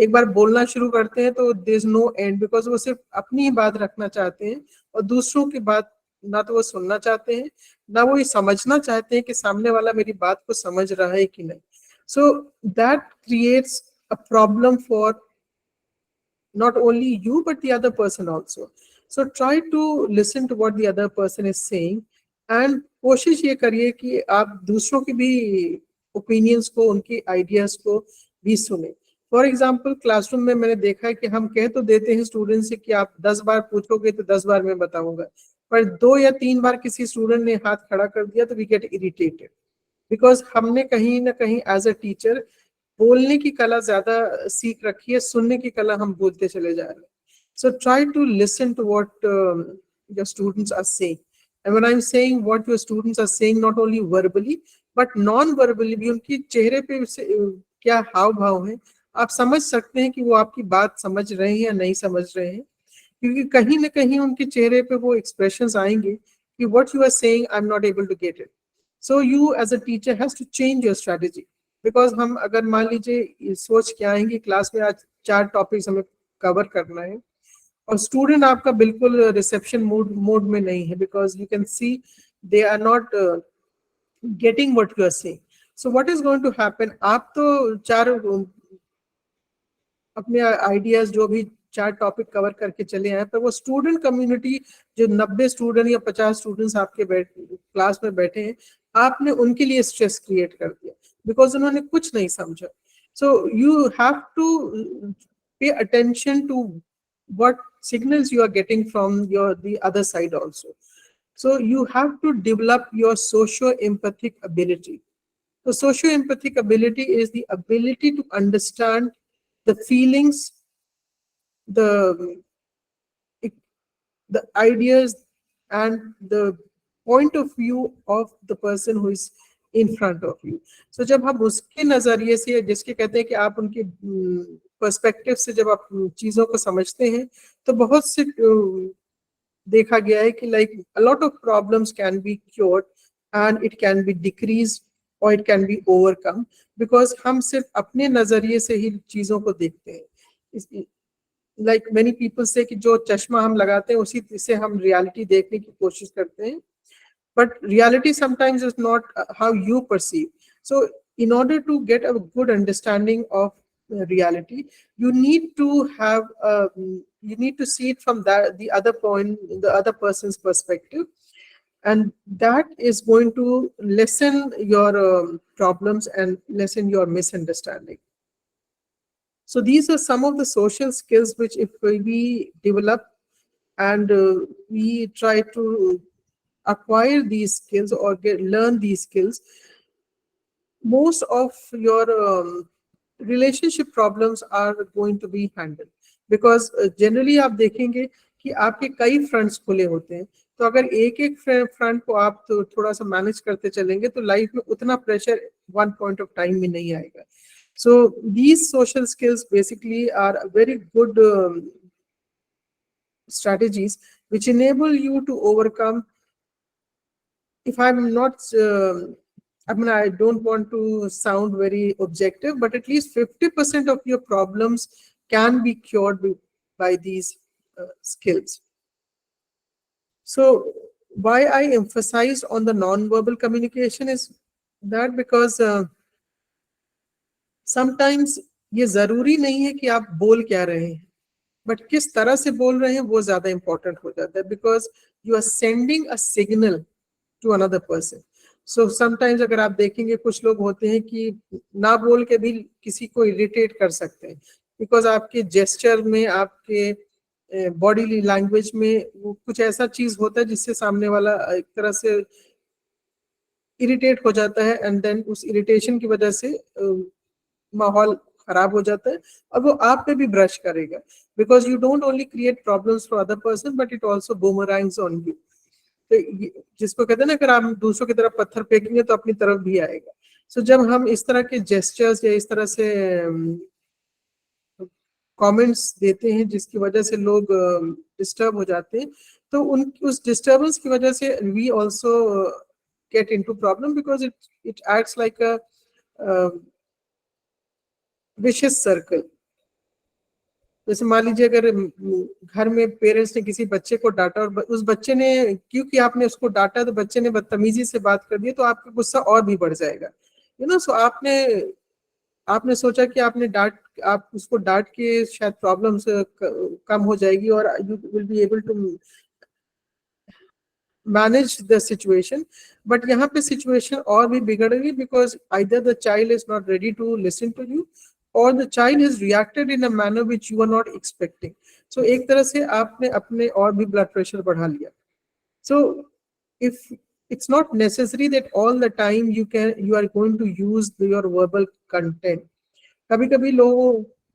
एक बार बोलना शुरू करते हैं तो there is no end, because वो सिर्फ अपनी ही बात रखना चाहते हैं और दूसरों की बात ना तो वो सुनना चाहते हैं ना वो ये समझना चाहते हैं कि सामने वाला मेरी बात को समझ रहा है कि नहीं. So that creates a problem for not only you but the other person also. So try to listen to what the other person is saying and कोशिश ये करिए कि आप दूसरों की भी opinions को, उनकी ideas को भी सुने. फॉर एग्जाम्पल क्लासरूम में मैंने देखा है कि हम कह तो देते हैं स्टूडेंट से कि आप 10 बार पूछोगे तो 10 बार मैं बताऊंगा, पर 2 या 3 बार किसी स्टूडेंट ने हाथ खड़ा कर दिया तो वी गेट इरिटेटेड, बिकॉज हमने कहीं ना कहीं एज अ टीचर बोलने की कला ज्यादा सीख रखी है, सुनने की कला हम बोलते चले जा रहे हैं. So try to listen to what your students are saying, and when I am saying what your students are saying, not only verbally but non verbally भी, उनकी चेहरे पे क्या हाव भाव है, आप समझ सकते हैं कि वो आपकी बात समझ रहे हैं या नहीं समझ रहे हैं, क्योंकि कहीं ना कहीं उनके चेहरे पे वो एक्सप्रेशंस आएंगे कि what you are saying I am not able to get it. So you as a teacher has to change your strategy, because हम अगर मान लीजिए सोच के आएंगे क्लास में आज 4 टॉपिक्स हमें कवर करना है और स्टूडेंट आपका बिल्कुल रिसेप्शन मोड में नहीं है, because you can see they are not getting what you are saying. So what is going to happen, आप तो 4 अपने आइडियाज जो भी 4 टॉपिक कवर करके चले आए, पर वो स्टूडेंट कम्युनिटी जो 90 स्टूडेंट या 50 स्टूडेंट्स आपके क्लास में बैठे हैं, आपने उनके लिए स्ट्रेस क्रिएट कर दिया बिकॉज उन्होंने कुछ नहीं समझा. So you have to pay attention to what signals you are getting from the other side also. So you have to develop your socio-empathic ability. So socio-empathic ability is the ability to understand the feelings, the ideas and the point of view of the person who is in front of you. So जब हम उसके नजरिए से, जिसके कहते हैं कि आप उनके पर्सपेक्टिव से जब आप चीजों को समझते हैं, तो बहुत से देखा गया है कि like a lot of problems can be cured and it can be decreased or it can be overcome, because हम सिर्फ अपने नजरिए से ही चीजों को देखते हैं. Like many people say कि जो चश्मा हम लगाते हैं उसी से हम रियलिटी देखने की कोशिश करते हैं, but reality sometimes is not how you perceive. So in order to get a good understanding of reality, you need to have you need to see it from the other point, the other person's perspective, and that is going to lessen your problems and lessen your misunderstanding. So these are some of the social skills which if we develop and we try to acquire these skills or learn these skills, most of your relationship problems are going to be handled. Because generally आप देखेंगे कि आपके कई fronts खुले होते हैं, तो अगर एक फ्रंट को आप तो थोड़ा सा मैनेज करते चलेंगे तो लाइफ में उतना pressure one point of time में नहीं आएगा. So these social skills basically are very good strategies which enable you to overcome, if I'm not I mean, I don't want to sound very objective, but at least 50% of your problems can be cured by these skills. So why I emphasize on the non-verbal communication is that because sometimes ये जरूरी नहीं है कि आप बोल क्या रहे हैं, बट किस तरह से बोल रहे हैं वो ज्यादा इंपॉर्टेंट हो जाता है, because you are sending a signal to another person. So sometimes अगर आप देखेंगे कुछ लोग होते हैं कि ना बोल के भी किसी को इरिटेट कर सकते हैं, बिकॉज आपके जेस्चर में, आपके बॉडी लैंग्वेज में वो कुछ ऐसा चीज होता है जिससे सामने वाला एक तरह से इरिटेट हो जाता है, एंड देन उस इरिटेशन की वजह से माहौल खराब हो जाता है और वो आप पे भी ब्रश करेगा, because you don't only create problems for other person but it also boomerangs on you. तो जिसको कहते हैं ना, अगर आप दूसरों की तरफ पत्थर फेंकेंगे तो अपनी तरफ भी आएगा. सो जब हम इस तरह के जेस्चर्स या इस तरह से कमेंट्स देते हैं जिसकी वजह से लोग डिस्टर्ब हो जाते हैं, तो उस डिस्टर्बेंस की वजह से we also get into problem, because it acts like a vicious circle. जैसे मान लीजिए अगर घर में पेरेंट्स ने किसी बच्चे को डांटा और उस बच्चे ने, क्योंकि आपने उसको डांटा तो बच्चे ने बदतमीजी से बात कर दी, तो आपका गुस्सा और भी बढ़ जाएगा, यू नो. सो आपने सोचा कि आप उसको डांट के शायद प्रॉब्लम से कम हो जाएगी और you will be able to manage the situation, but यहाँ पे सिचुएशन और भी बिगड़ गई, because either the child is not ready to listen to you or the child has reacted in a manner which you are not expecting. So एक तरह से आपने अपने और भी blood pressure बढ़ा लिया. So if it's not necessary that all the time you are going to use your verbal content. कभी-कभी लोगों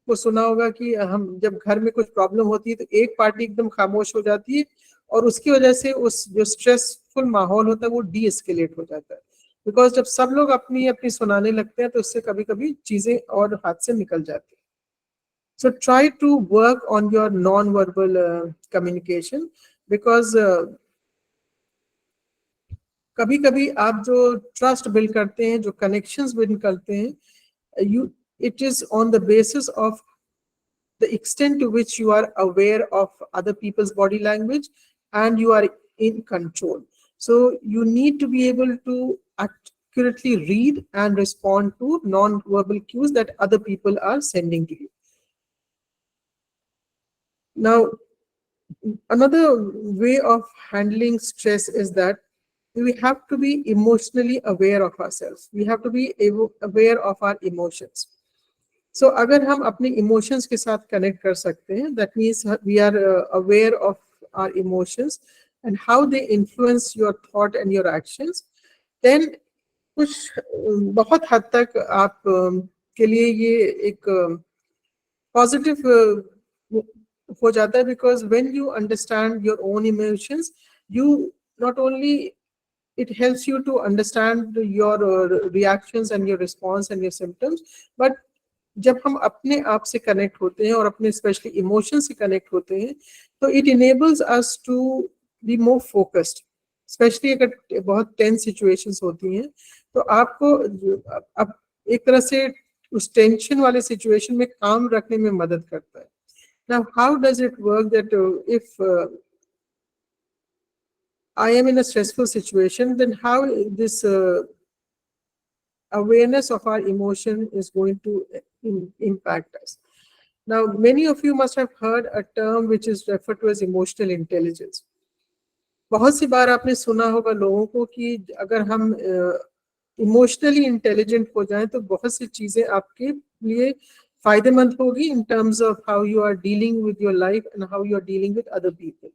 को सुना होगा कि हम जब घर में कुछ प्रॉब्लम होती है तो एक पार्टी एकदम खामोश हो जाती है और उसकी वजह से उस जो स्ट्रेसफुल माहौल होता है वो डी एस्केलेट हो जाता है, बिकॉज जब सब लोग अपनी अपनी सुनाने लगते हैं तो उससे कभी कभी चीजें और हाथ से निकल जाती हैं. So try to work on your non verbal communication, because कभी कभी आप जो ट्रस्ट बिल्ड करते हैं, जो कनेक्शंस बिल्ड करते हैं, it is on the basis of the extent to which you are aware of other people's body language and you are in control. So you need to be able to accurately read and respond to non-verbal cues that other people are sending to you. Now, another way of handling stress is that we have to be emotionally aware of ourselves. We have to be aware of our emotions. So अगर हम अपने emotions के साथ connect कर सकते हैं, that means we are aware of our emotions and how they influence your thought and your actions, then कुछ बहुत हद तक आप के लिए ये एक positive हो जाता है, because when you understand your own emotions, you not only it helps you to understand your reactions and your response and your symptoms, but जब हम अपने आप से कनेक्ट होते हैं और अपने स्पेशली इमोशन से कनेक्ट होते हैं तो it enables us to be more focused, specially अगर बहुत टेंस सिचुएशंस होती हैं तो आपको अब एक तरह से उस टेंशन वाले सिचुएशन में काम रखने में मदद करता है. Now, how does it work that if I am in a stressful situation, then how this awareness of our emotion is going to impact us? Now, many of you must have heard a term which is referred to as emotional intelligence. बहुत सी बार आपने सुना होगा लोगों को कि अगर हम emotionally intelligent हो जाएं तो बहुत सी चीजें आपके लिए फायदेमंद होगी in terms of how you are dealing with your life and how you are dealing with other people.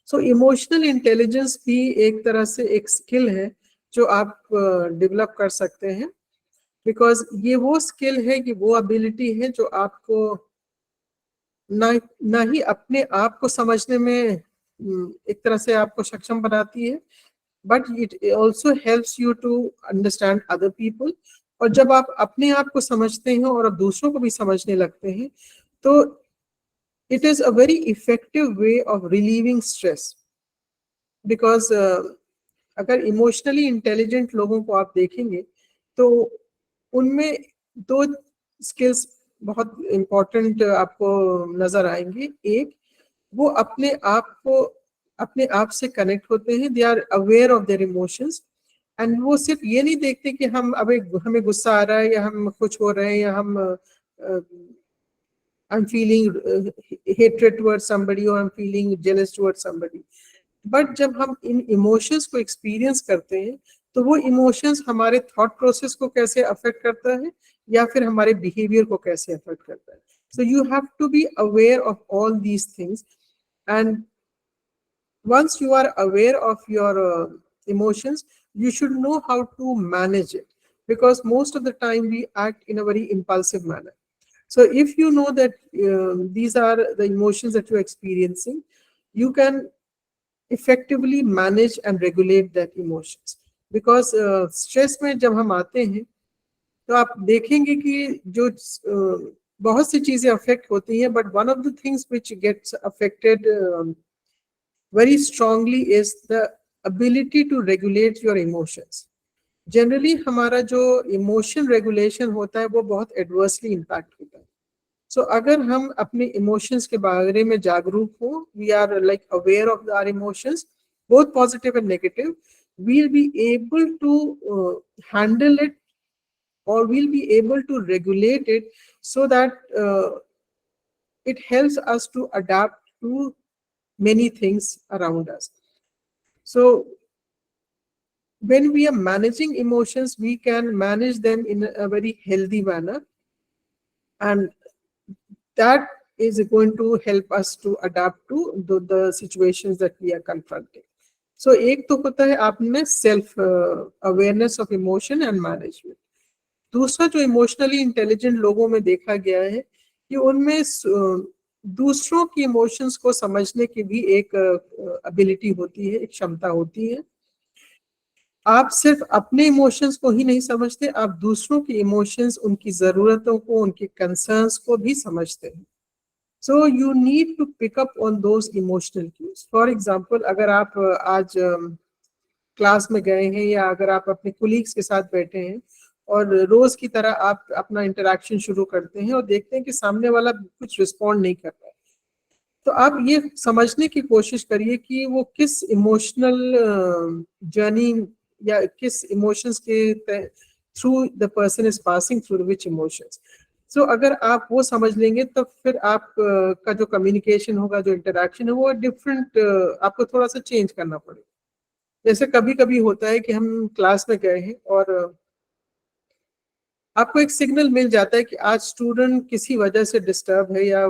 So emotional intelligence भी एक तरह से एक स्किल है जो आप डेवलप कर सकते हैं, बिकॉज ये वो स्किल है कि वो एबिलिटी है जो आपको ना ही अपने आप को समझने में एक तरह से आपको सक्षम बनाती है, but it also helps you to understand other people, और जब आप अपने आप को समझते हैं और आप दूसरों को भी समझने लगते हैं, तो it is a very effective way of relieving stress. Because अगर इमोशनली इंटेलिजेंट लोगों को आप देखेंगे तो उनमें दो स्किल्स बहुत इम्पोर्टेंट आपको नजर आएंगे। एक, वो अपने आप से कनेक्ट होते हैं, they are aware of their emotions, and वो सिर्फ ये नहीं देखते कि हमें गुस्सा आ रहा है या हम कुछ हो रहे हैं या हम I'm feeling hatred towards somebody or I'm feeling jealous towards somebody. But जब हम इन इमोशंस को एक्सपीरियंस करते हैं तो वो इमोशंस हमारे थॉट प्रोसेस को कैसे अफेक्ट करता है या फिर हमारे बिहेवियर को कैसे अफेक्ट करता है। So you have to be aware of all these things, and once you are aware of your emotions, you should know how to manage it, because most of the time we act in a very impulsive manner. So if you know that these are the emotions that you're experiencing, you can effectively manage and regulate that emotions. Because stress में जब हम आते हैं तो आप देखेंगे कि जो बहुत सी चीजें अफेक्ट होती हैं, but one of the things which gets affected very strongly is the ability to regulate your emotions. Generally हमारा जो emotion regulation होता है वो बहुत adversely impact होता है। So अगर हम अपने emotions के बारे में जागरूक हो, we are like aware of our emotions, both positive and negative, we'll be able to handle it, or we'll be able to regulate it so that it helps us to adapt to many things around us. So when we are managing emotions, we can manage them in a very healthy manner, and that is going to help us to adapt to the situations that we are confronting. So एक तो होता है आपने self awareness of emotion and management. दूसरा जो emotionally intelligent लोगों में देखा गया है कि उनमें दूसरों की इमोशंस को समझने की भी एक एबिलिटी होती है, एक क्षमता होती है। आप सिर्फ अपने इमोशंस को ही नहीं समझते, आप दूसरों की इमोशंस, उनकी जरूरतों को, उनके कंसर्न्स को भी समझते हैं। So you need to pick up on those emotional cues. For example, अगर आप आज क्लास में गए हैं या अगर आप अपने कोलीग्स के साथ बैठे हैं और रोज की तरह आप अपना इंटरेक्शन शुरू करते हैं और देखते हैं कि सामने वाला कुछ रिस्पॉन्ड नहीं कर रहा है, तो आप ये समझने की कोशिश करिए कि वो किस इमोशनल जर्नी या किस इमोशंस के through the person is passing through which emotions. So अगर आप वो समझ लेंगे तो फिर आप का जो कम्युनिकेशन होगा, जो इंटरेक्शन है, वो डिफरेंट आपको थोड़ा सा चेंज करना पड़ेगा। जैसे कभी कभी होता है कि हम क्लास में गए हैं और आपको एक सिग्नल मिल जाता है कि आज स्टूडेंट किसी वजह से डिस्टर्ब है या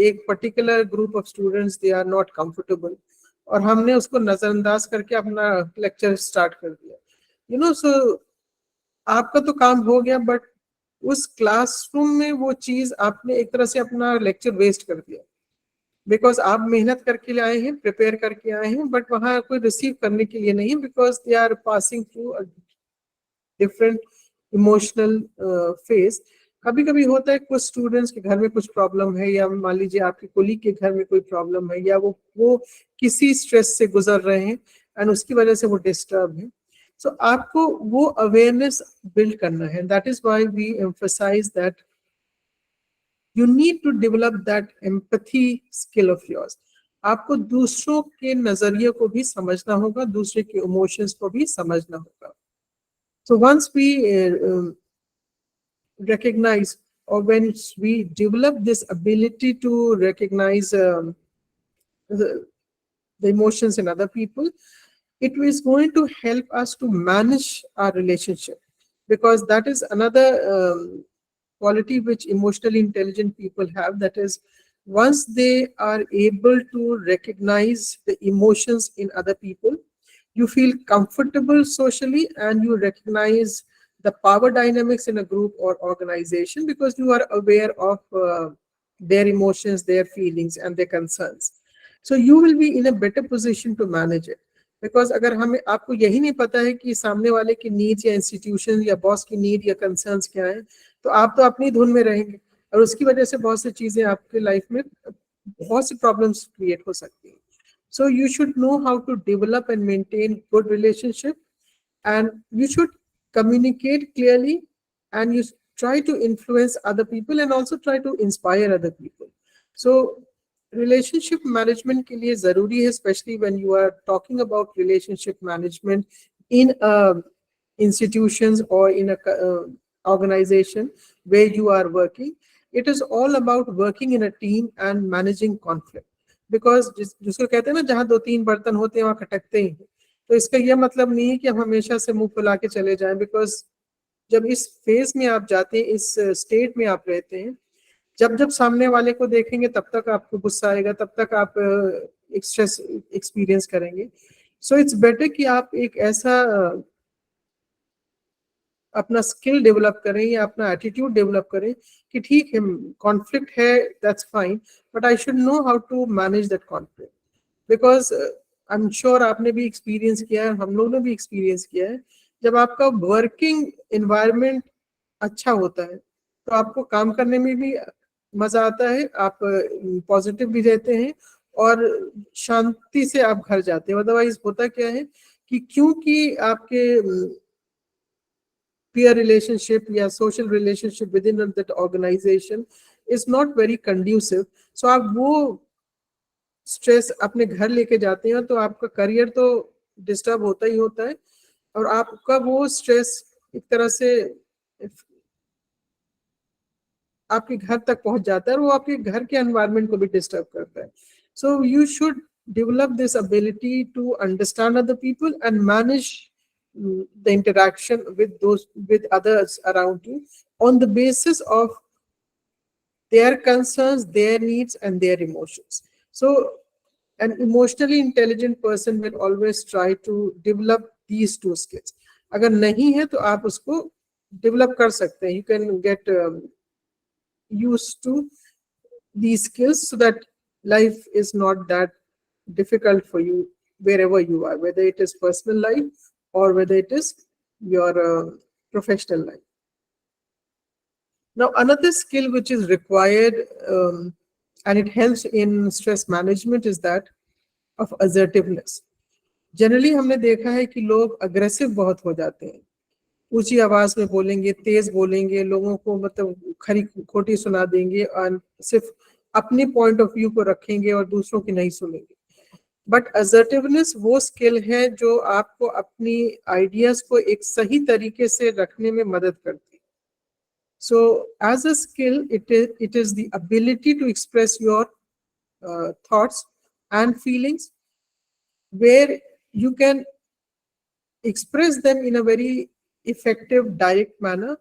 एक particular group of students they are not comfortable, और हमने उसको नजरअंदाज करके अपना लेक्चर स्टार्ट कर दिया, यू नो। सो आपका तो काम हो गया, बट उस क्लासरूम में वो चीज आपने एक तरह से अपना लेक्चर वेस्ट कर दिया, बिकॉज आप मेहनत करके आए हैं, प्रिपेयर करके आए हैं, बट वहाँ कोई रिसीव करने के लिए नहीं, because they are passing through a different emotional phase. कभी कभी होता है कुछ स्टूडेंट्स के घर में कुछ प्रॉब्लम है, या मान लीजिए आपके कोलीग के घर में कोई प्रॉब्लम है, या वो किसी स्ट्रेस से गुजर रहे हैं एंड उसकी वजह से वो डिस्टर्ब है। सो आपको वो अवेयरनेस बिल्ड करना है। That is why we emphasize that you need to develop that empathy skill of yours. आपको दूसरों के नजरिए को भी समझना होगा, दूसरे के इमोशंस को भी समझना होगा। So once we recognize, or when we develop this ability to recognize the emotions in other people, it is going to help us to manage our relationship, because that is another quality which emotionally intelligent people have. That is, once they are able to recognize the emotions in other people, you feel comfortable socially and you recognize the power dynamics in a group or organization, because you are aware of their emotions, their feelings and their concerns. So you will be in a better position to manage it. Because अगर हमें आपको यही नहीं पता है कि सामने वाले की नीड्स या इंस्टीट्यूशन या बॉस की नीड या कंसर्न्स क्या है, तो आप तो अपनी धुन में रहेंगे और उसकी वजह से बहुत सी चीजें आपके लाइफ में बहुत सी प्रॉब्लम्स क्रिएट हो सकती हैं. So you should know how to develop and maintain good relationship, and you should communicate clearly, and you try to influence other people and also try to inspire other people. So relationship management के लिए जरूरी है, especially when you are talking about relationship management in institutions or in a organization where you are working. It is all about working in a team and managing conflict. Because जिसको कहते हैं ना, जहाँ दो तीन बर्तन होते हैं वहाँ खटकते ही हैं. तो इसका यह मतलब नहीं है कि हम हमेशा से मुंह फुला के चले जाएं, बिकॉज जब इस फेज में आप जाते हैं, इस स्टेट में आप रहते हैं, जब जब सामने वाले को देखेंगे तब तक आपको गुस्सा आएगा, तब तक आप स्ट्रेस एक्सपीरियंस करेंगे. सो इट्स बेटर कि आप एक ऐसा अपना स्किल डेवलप करें या अपना एटीट्यूड डेवलप करें कि ठीक है, कॉन्फ्लिक्ट है, that's fine, but I should know how to manage that conflict. Because I am sure आपने भी एक्सपीरियंस किया है, हम लोगों ने भी एक्सपीरियंस किया है, जब आपका वर्किंग एनवायरनमेंट अच्छा होता है तो आपको काम करने में भी मजा आता है, आप पॉजिटिव भी रहते हैं और शांति से आप घर जाते हैं. अदरवाइज होता क्या है कि क्योंकि आपके peer relationship या social relationship within that organization is not very conducive, so आप वो stress अपने घर लेके जाते हैं तो आपका करियर तो डिस्टर्ब होता ही होता है और आपका वो स्ट्रेस एक तरह से आपके घर तक पहुंच जाता है और वो आपके घर के एनवायरनमेंट को भी डिस्टर्ब करता है. So you should develop this ability to understand other people and manage the interaction with others around you on the basis of their concerns, their needs and their emotions. So an emotionally intelligent person will always try to develop these two skills. अगर नहीं है तो आप उसको develop कर सकते हैं. You can get used to these skills so that life is not that difficult for you wherever you are, whether it is personal life or whether it is your professional life. Now another skill which is required and it helps in stress management is that of assertiveness. Generally हमने देखा है कि लोग aggressive बहुत हो जाते हैं, ऊंची आवाज में बोलेंगे, तेज बोलेंगे, लोगों को मतलब खरी खोटी सुना देंगे और सिर्फ अपने पॉइंट ऑफ व्यू को रखेंगे और दूसरों की नहीं सुनेंगे. बट असर्टिवनेस वो स्किल है जो आपको अपनी आइडियाज को एक सही तरीके से रखने में मदद करती है. So as a skill it is the ability to express your thoughts and feelings where you can express them in a very effective, direct manner,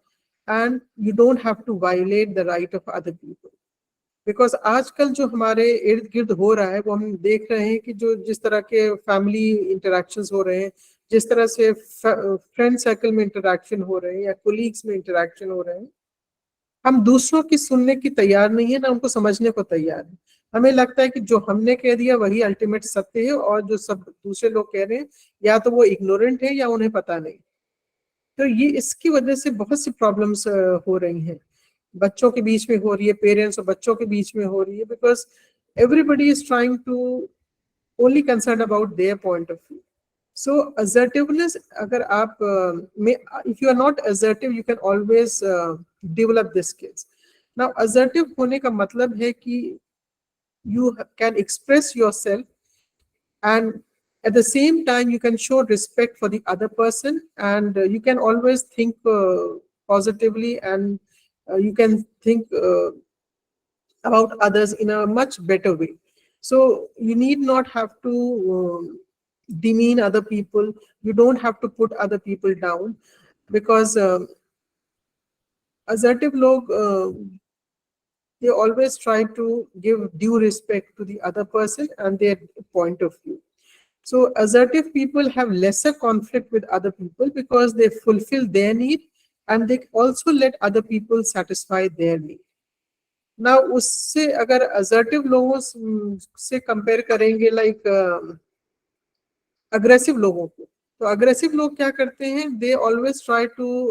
and you don't have to violate the right of other people. Because आजकल जो हमारे इर्द गिर्द हो रहा है वो हम देख रहे हैं कि जो जिस तरह के फैमिली इंटरेक्शंस हो रहे हैं, जिस तरह से फ्रेंड सर्कल में इंटरेक्शन हो रहे हैं या कोलीग्स में इंटरेक्शन हो रहे हैं, हम दूसरों की सुनने की तैयार नहीं है ना उनको समझने को तैयार है. हमें लगता है कि जो हमने कह दिया वही अल्टीमेट सत्य है और जो सब दूसरे लोग कह रहे हैं या तो वो इग्नोरेंट है या उन्हें पता नहीं. तो ये इसकी वजह से बहुत सी प्रॉब्लम्स हो रही हैं, बच्चों के बीच में हो रही है, पेरेंट्स और बच्चों के बीच में हो रही है, because everybody is trying to only concern about their point of view. So assertiveness, अगर आप if you are not assertive you can always develop this skills. Now assertive होने का मतलब है कि you can express yourself and at the same time you can show respect for the other person, and you can always think positively, and you can think about others in a much better way. So you need not have to demean other people, you don't have to put other people down, because assertive log they always try to give due respect to the other person and their point of view. So assertive people have lesser conflict with other people because they fulfill their need and they also let other people satisfy their need. Now उससे अगर assertive लोगों से compare करेंगे, like aggressive लोगों को। तो aggressive लोग क्या करते हैं, they always try to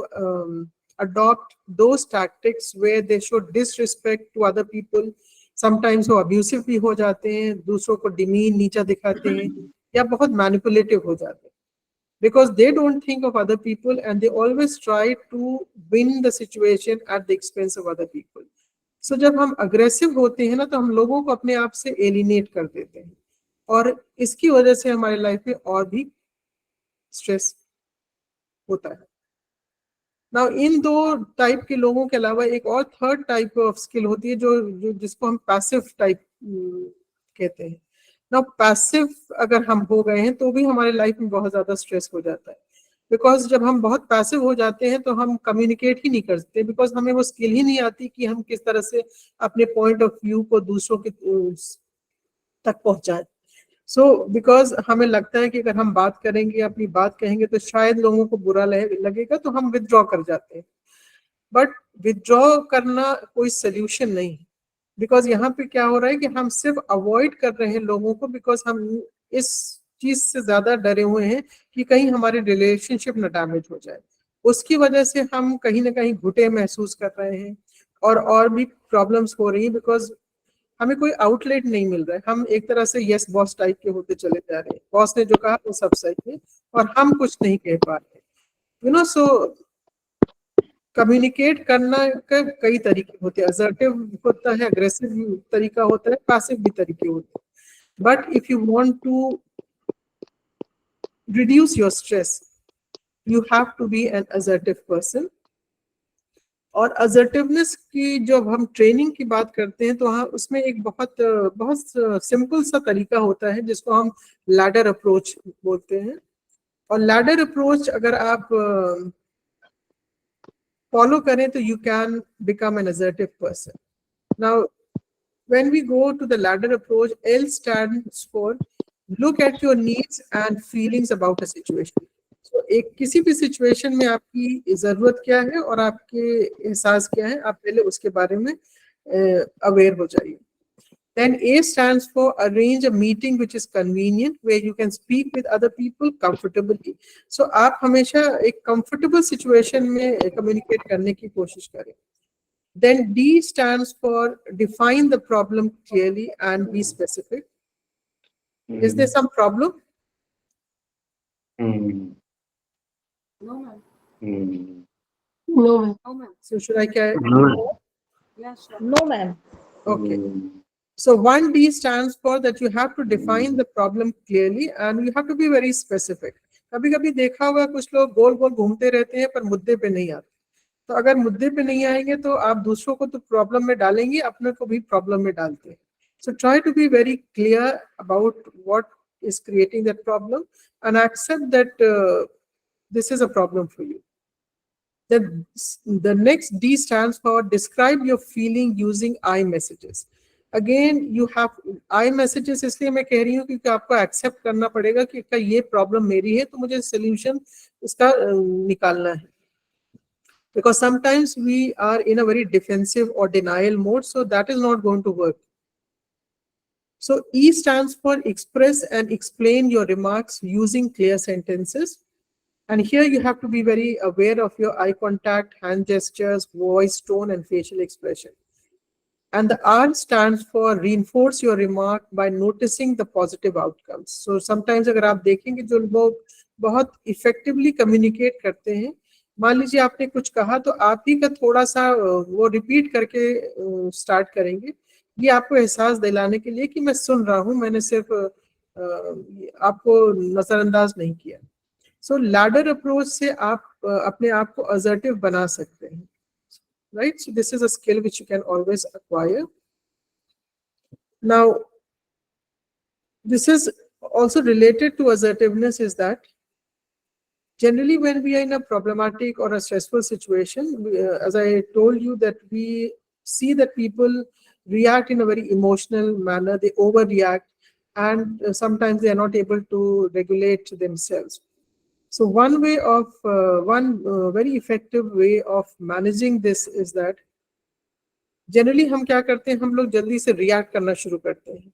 adopt those tactics where they show disrespect to other people. Sometimes वो अब्यूसिव भी हो जाते हैं, दूसरों को डिमीन, नीचा दिखाते हैं, या बहुत मैनिपुलेटिव हो जाते हैं, because they don't think of other people and they always try to win the situation at the expense of other people. So जब हम अग्रेसिव होते हैं ना, तो हम लोगों को अपने आप से एलिनेट कर देते हैं, और इसकी वजह से हमारे लाइफ में और भी स्ट्रेस होता है। नाउ इन दो टाइप के लोगों के अलावा एक और थर्ड टाइप ऑफ स्किल होती है, जो जिसको हम पैसिव टाइप कहते हैं। नाउ पैसिव अगर हम हो गए हैं तो भी हमारे लाइफ में बहुत ज्यादा स्ट्रेस हो जाता है, बिकॉज जब हम बहुत पैसिव हो जाते हैं तो हम कम्युनिकेट ही नहीं कर सकते, बिकॉज हमें वो स्किल ही नहीं आती कि हम किस तरह से अपने पॉइंट ऑफ व्यू को दूसरों के तक पहुंचाएं। सो बिकॉज हमें लगता है कि अगर हम बात करेंगे, अपनी बात कहेंगे, तो शायद लोगों को बुरा लगेगा, तो हम विथड्रॉ कर जाते हैं। बट विथड्रॉ करना कोई सोल्यूशन नहीं है, बिकॉज यहाँ पे क्या हो रहा है कि हम सिर्फ अवॉइड कर रहे हैं लोगों को, बिकॉज हम इस चीज से ज्यादा डरे हुए हैं कि कहीं हमारे रिलेशनशिप न डैमेज हो जाए। उसकी वजह से हम कहीं ना कहीं घुटे महसूस कर रहे हैं, और भी प्रॉब्लम्स हो रही है, बिकॉज हमें कोई आउटलेट नहीं मिल रहा है। हम एक तरह से यस बॉस टाइप के होते चले जा रहे हैं, बॉस ने जो कहा वो सब सही है और हम कुछ नहीं कह पा रहे, यू नो। सो कम्युनिकेट करना के कई तरीके होते हैं, असर्टिव होता है, अग्रेसिव तरीका होता है, पैसिव भी तरीके होते हैं। But if you want to reduce your stress, you have to be an assertive person. और असर्टिवनेस की जब हम ट्रेनिंग की बात करते हैं, तो हाँ, उसमें एक बहुत सिंपल सा तरीका होता है जिसको हम लैडर अप्रोच बोलते हैं। और लैडर अप्रोच अगर आप follow करें तो you can become an assertive person. Now, when we go to the ladder approach, L stands for look at your needs and feelings about a situation. So एक किसी भी situation में आपकी ज़रूरत क्या है और आपके एहसास क्या है, आप पहले उसके बारे में aware हो जाइए. Then A stands for arrange a meeting which is convenient where you can speak with other people comfortably. So आप हमेशा एक comfortable situation में communicate करने की कोशिश करें. Then D stands for define the problem clearly and be specific. Is there some problem? No, ma'am. No, ma'am. No, ma'am. So should I carry? Yeah, sure. No, ma'am. Okay. So 1D stands for that you have to define the problem clearly and you have to be very specific. कभी कभी देखा होगा कुछ लोग गोल गोल घूमते रहते हैं पर मुद्दे पे नहीं आते. तो अगर मुद्दे पे नहीं आएंगे तो आप दूसरों को तो प्रॉब्लम में डालेंगे, अपने को भी प्रॉब्लम में डालते हैं. So try to be very clear about what is creating that problem and accept that this is a problem for you. Then the next D stands for describe your feeling using I messages. Again, you have I messages इसलिए मैं कह रही हूँ क्योंकि आपको accept करना पड़ेगा कि ये प्रॉब्लम मेरी है तो मुझे सोल्यूशन इसका निकालना है. Because sometimes we are in a very defensive or denial mode, so that is not going to work. So E stands for express and explain your remarks using clear sentences. And here you have to be very aware of your eye contact, hand gestures, voice tone, and facial expression. And the R stands for reinforce your remark by noticing the positive outcomes. So sometimes अगर आप देखेंगे जो लोग बहुत effectively communicate करते हैं, मान लीजिए आपने कुछ कहा तो आप ही का थोड़ा सा वो रिपीट करके स्टार्ट करेंगे, ये आपको एहसास दिलाने के लिए कि मैं सुन रहा हूँ, मैंने सिर्फ आपको नजरअंदाज नहीं किया. सो लैडर अप्रोच से आप अपने आप को असर्टिव बना सकते हैं. Right, so this is a skill which you can always acquire. Now, this is also related to assertiveness is that generally when we are in a problematic or a stressful situation, as I told you that we see that people react in a very emotional manner, they overreact and sometimes they are not able to regulate themselves. So one way of very effective way of managing this is that generally हम क्या करते हैं, हम लोग जल्दी से react करना शुरू करते हैं.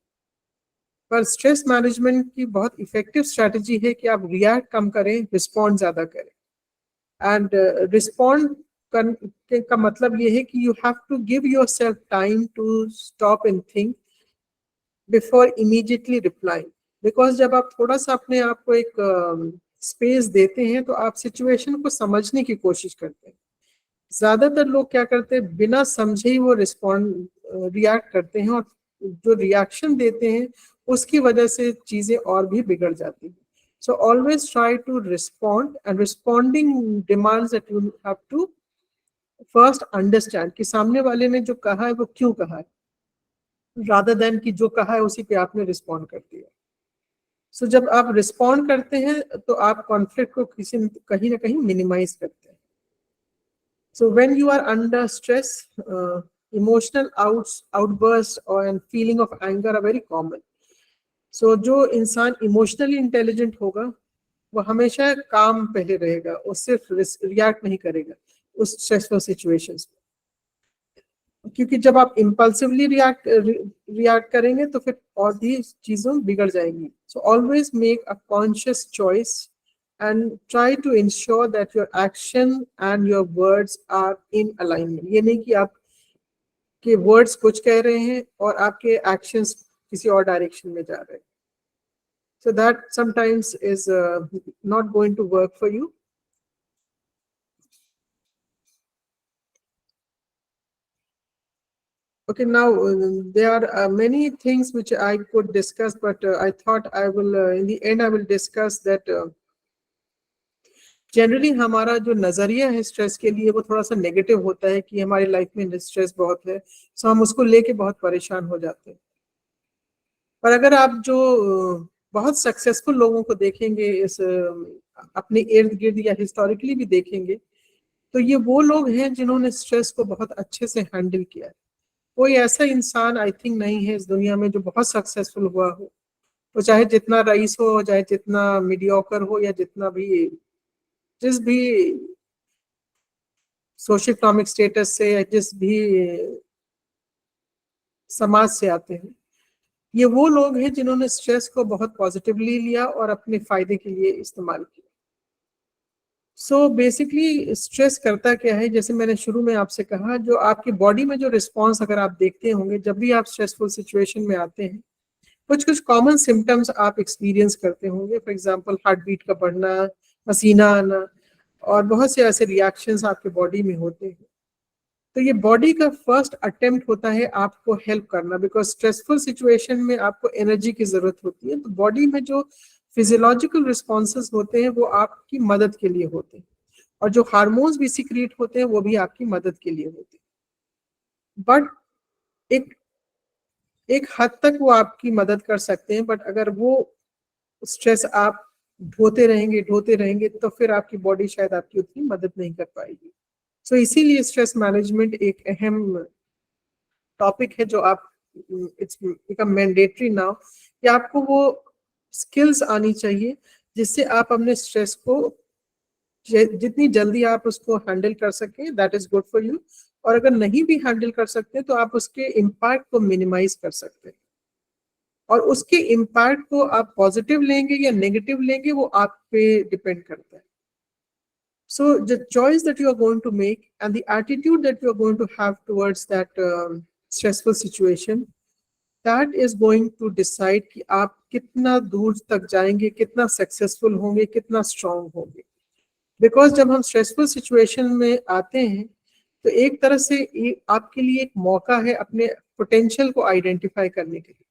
पर स्ट्रेस मैनेजमेंट की बहुत इफेक्टिव स्ट्रेटजी है कि आप रिएक्ट कम करें, रिस्पॉन्ड ज्यादा करें। एंड रिस्पॉन्ड का मतलब ये है कि you have to give yourself time to stop and think before immediately reply. Because जब आप थोड़ा सा अपने आप को एक स्पेस देते हैं तो आप सिचुएशन को समझने की कोशिश करते हैं। ज्यादातर लोग क्या करते हैं, बिना समझे ही वो रिएक्ट करते हैं, और जो रिएक्शन देते हैं उसकी वजह से चीजें और भी बिगड़ जाती हैं। So always try to respond, and responding demands that you have to first understand कि सामने वाले ने जो कहा है वो क्यों कहा है, रादर देन कि जो कहा है उसी पे आपने रिस्पॉन्ड कर दिया। सो जब आप रिस्पॉन्ड करते हैं तो आप कॉन्फ्लिक्ट को कहीं ना कहीं मिनिमाइज करते हैं। So when you are under stress, emotional outbursts and feeling of anger are very common. So जो इंसान इमोशनली इंटेलिजेंट होगा वो हमेशा काम पहले रहेगा, वो सिर्फ रिएक्ट नहीं करेगा उस स्ट्रेसफुल सिचुएशंस में, क्योंकि जब आप इम्पल्सिवली रिएक्ट करेंगे तो फिर और भी चीज़ों बिगड़ जाएंगी। So always make a conscious choice and try to ensure that your action and your words are in alignment. ये नहीं कि आप के words कुछ कह रहे हैं और आपके actions किसी और direction में जा रहे हैं. So that sometimes is not going to work for you. Okay, now there are many things which I could discuss, but I thought I will, in the end, I will discuss that generally हमारा जो नजरिया है stress के लिए वो थोड़ा सा negative होता है कि हमारी लाइफ में स्ट्रेस बहुत है, सो हम उसको लेके बहुत परेशान हो जाते हैं। पर अगर आप जो बहुत सक्सेसफुल लोगों को देखेंगे इस अपने इर्द गिर्द या हिस्टोरिकली भी देखेंगे, तो ये वो लोग हैं जिन्होंने स्ट्रेस को बहुत अच्छे से हैंडल किया है। कोई ऐसा इंसान आई थिंक नहीं है इस दुनिया में जो बहुत सक्सेसफुल हुआ हो, तो चाहे जितना रईस हो, चाहे जितना मीडियोकर हो, या जितना भी जिस भी सोशल इकोनॉमिक स्टेटस से या जिस भी समाज से आते हैं, ये वो लोग हैं जिन्होंने स्ट्रेस को बहुत पॉजिटिवली लिया और अपने फायदे के लिए इस्तेमाल किया। सो बेसिकली स्ट्रेस करता क्या है, जैसे मैंने शुरू में आपसे कहा, जो आपकी बॉडी में जो रिस्पॉन्स अगर आप देखते होंगे जब भी आप स्ट्रेसफुल सिचुएशन में आते हैं, कुछ कुछ कॉमन सिम्टम्स आप एक्सपीरियंस करते होंगे। फॉर एग्जांपल हार्ट बीट का बढ़ना, पसीना आना, और बहुत से ऐसे रिएक्शंस आपके बॉडी में होते हैं। तो ये बॉडी का फर्स्ट अटेम्प्ट होता है आपको हेल्प करना, बिकॉज स्ट्रेसफुल सिचुएशन में आपको एनर्जी की जरूरत होती है। तो बॉडी में जो फिजियोलॉजिकल रिस्पॉन्सेस होते हैं वो आपकी मदद के लिए होते हैं, और जो हार्मोन्स भी सिक्रीट होते हैं वो भी आपकी मदद के लिए होते हैं। बट एक हद तक वो आपकी मदद कर सकते हैं, बट अगर वो स्ट्रेस आप ढोते रहेंगे तो फिर आपकी बॉडी शायद आपकी उतनी मदद नहीं कर पाएगी। सो इसीलिए स्ट्रेस मैनेजमेंट एक अहम टॉपिक है जो आप इट्स बिकम मैंडेटरी नाउ, कि आपको वो स्किल्स आनी चाहिए जिससे आप अपने स्ट्रेस को जितनी जल्दी आप उसको हैंडल कर सकें, that is good for you. और अगर नहीं भी हैंडल कर सकते तो आप उसके इम्पैक्ट को मिनिमाइज कर सकते हैं, और उसके इम्पैक्ट को आप पॉजिटिव लेंगे या नेगेटिव लेंगे वो आप पे डिपेंड करता है। So the choice that you are going to make and the attitude that you are going to have towards that stressful situation, that is going to decide कि आप कितना दूर तक जाएंगे, कितना सक्सेसफुल होंगे, कितना स्ट्रांग होंगे। बिकॉज जब हम स्ट्रेसफुल सिचुएशन में आते हैं तो एक तरह से आपके लिए एक मौका है अपने पोटेंशियल को आइडेंटिफाई करने के लिए,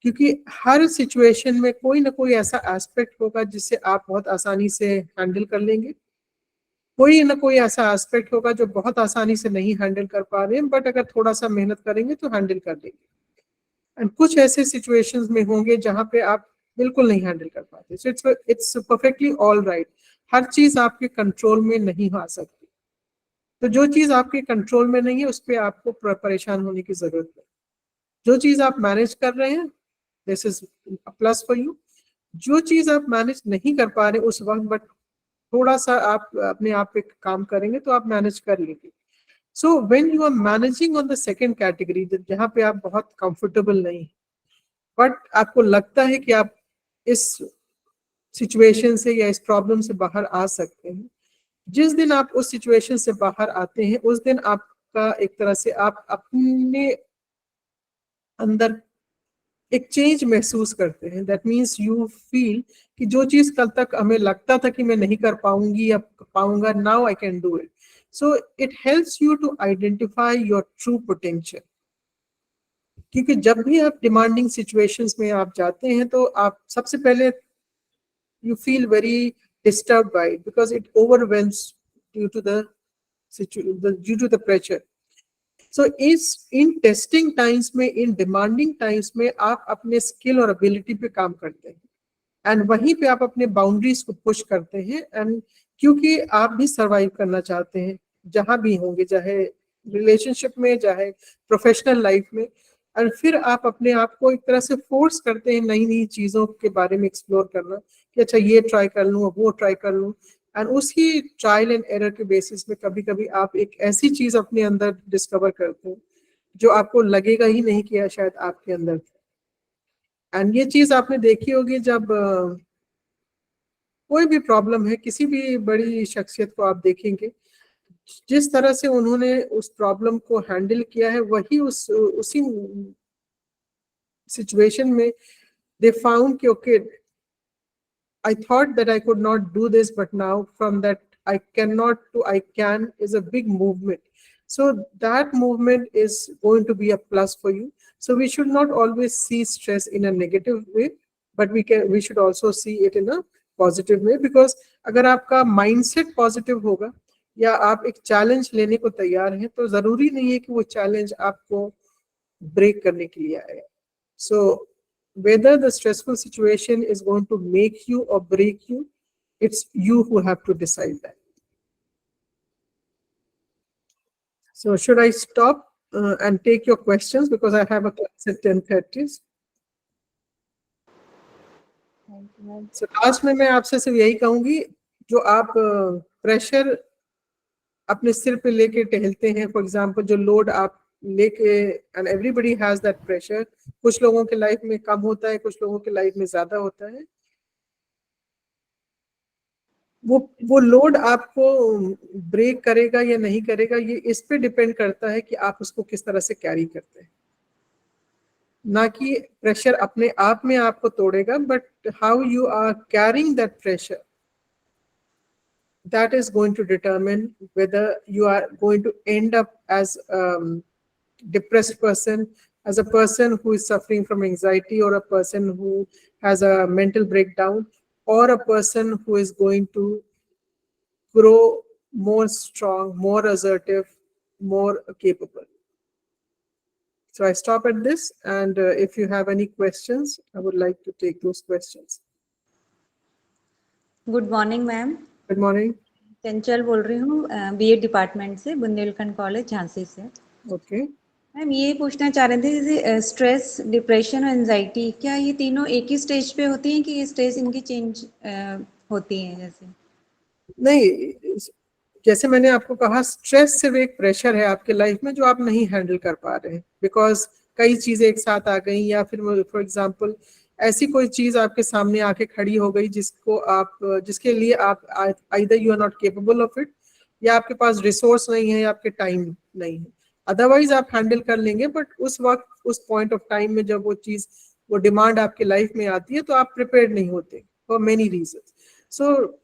क्योंकि हर सिचुएशन में कोई ना कोई ऐसा एस्पेक्ट होगा जिससे आप बहुत आसानी से हैंडल कर लेंगे, कोई ना कोई ऐसा एस्पेक्ट होगा जो बहुत आसानी से नहीं हैंडल कर पा रहे हैं, बट अगर थोड़ा सा मेहनत करेंगे तो हैंडल कर लेंगे। एंड कुछ ऐसे सिचुएशंस में होंगे जहां पे आप बिल्कुल नहीं हैंडल कर पाते। So it's perfectly all right. हर चीज आपके कंट्रोल में नहीं आ सकती, तो जो चीज आपके कंट्रोल में नहीं है उस पर आपको परेशान होने की जरूरत नहीं। जो चीज आप मैनेज कर रहे हैं, this is a plus for you. जो चीज आप मैनेज नहीं कर पा रहे उस वक्त, बट थोड़ा सा आप अपने आप पे काम करेंगे तो आप मैनेज कर लेंगे। So when you are managing on the second category, जहाँ पे आप बहुत कंफर्टेबल नहीं, बट आपको लगता है कि आप इस सिचुएशन से या इस प्रॉब्लम से बाहर आ सकते हैं, जिस दिन आप उस सिचुएशन से बाहर आते हैं उस दिन आपका एक तरह से आप अपने अंदर एक चेंज महसूस करते हैं। दैट मीन्स यू फील कि जो चीज कल तक हमें लगता था कि मैं नहीं कर पाऊंगी या पाऊंगा, now I can do it. So it helps you to identify your true potential. क्योंकि जब भी आप डिमांडिंग सिचुएशंस में आप जाते हैं तो आप सबसे पहले you feel very disturbed by it because it overwhelms due to the pressure. So in testing times में, in demanding times में आप अपने skill और ability पे काम करते हैं and वहीं पे आप अपने boundaries को push करते हैं, and क्योंकि आप भी survive करना चाहते हैं जहां भी होंगे, चाहे relationship में, चाहे professional life में, और फिर आप अपने आप को एक तरह से फोर्स करते हैं नई नई चीजों के बारे में एक्सप्लोर करना कि अच्छा ये ट्राई कर लूँ, वो ट्राई कर लूँ, एंड उसी ट्रायल एंड एरर के बेसिस में कभी कभी आप एक ऐसी चीज अपने अंदर डिस्कवर करते हैं जो आपको लगेगा ही नहीं कि शायद आपके अंदर था। एंड ये चीज आपने देखी होगी जब कोई भी प्रॉब्लम है, किसी भी बड़ी शख्सियत को आप देखेंगे, जिस तरह से उन्होंने उस प्रॉब्लम को हैंडल किया है, वही उसी सिचुएशन में दे फाउंड कि okay I thought that I could not do this, but now from that I cannot to I can is a big movement. So that movement is going to be a plus for you. So we should not always see stress in a negative way, but we should also see it in a positive way, because अगर आपका mindset positive होगा या आप एक challenge लेने को तैयार हैं, तो जरूरी नहीं है कि वो चैलेंज आपको ब्रेक करने के लिए आए। सो whether the stressful situation is going to make you or break you, it's you who have to decide that. So should I stop and take your questions, because I have a class at 10:30. So last में मैं आपसे सिर्फ यही कहूंगी, जो आप pressure अपने सिर पे लेके टहलते हैं, फॉर एग्जाम्पल जो लोड आप लेके, and everybody has that pressure, कुछ लोगों के लाइफ में कम होता है, कुछ लोगों के लाइफ में ज्यादा होता है, वो लोड आपको ब्रेक करेगा या नहीं करेगा, ये इस पे डिपेंड करता है कि आप उसको किस तरह से कैरी करते हैं। ना कि प्रेशर अपने आप में आपको तोड़ेगा, but how you are carrying that pressure, that is going to determine whether you are going to end up as depressed person, as a person who is suffering from anxiety, or a person who has a mental breakdown, or a person who is going to grow more strong, more assertive, more capable. So I stop at this, and if you have any questions, I would like to take those questions. Good morning ma'am. Good morning. चंचल बोल रही हूँ, BA department से, Bundelkhand college Jhansi से। Okay ma'am, ये पूछना चाह रहे थे, जैसे स्ट्रेस, डिप्रेशन और एंजाइटी, क्या ये तीनों एक ही स्टेज पे होती हैं कि ये स्टेज इनकी चेंज होती हैं? जैसे नहीं, जैसे मैंने आपको कहा, स्ट्रेस सिर्फ एक प्रेशर है आपके लाइफ में जो आप नहीं हैंडल कर पा रहे हैं, बिकॉज कई चीजें एक साथ आ गई, या फिर फॉर एग्जांपल ऐसी कोई चीज आपके सामने आके खड़ी हो गई जिसके लिए आप either you are not capable of it, या आपके पास रिसोर्स नहीं है, या आपके टाइम नहीं है। अदरवाइज आप हैंडल कर लेंगे, बट उस वक्त, उस पॉइंट ऑफ टाइम में जब वो डिमांड आपके लाइफ में आती है, तो आप प्रिपेयर्ड नहीं होते for many reasons. So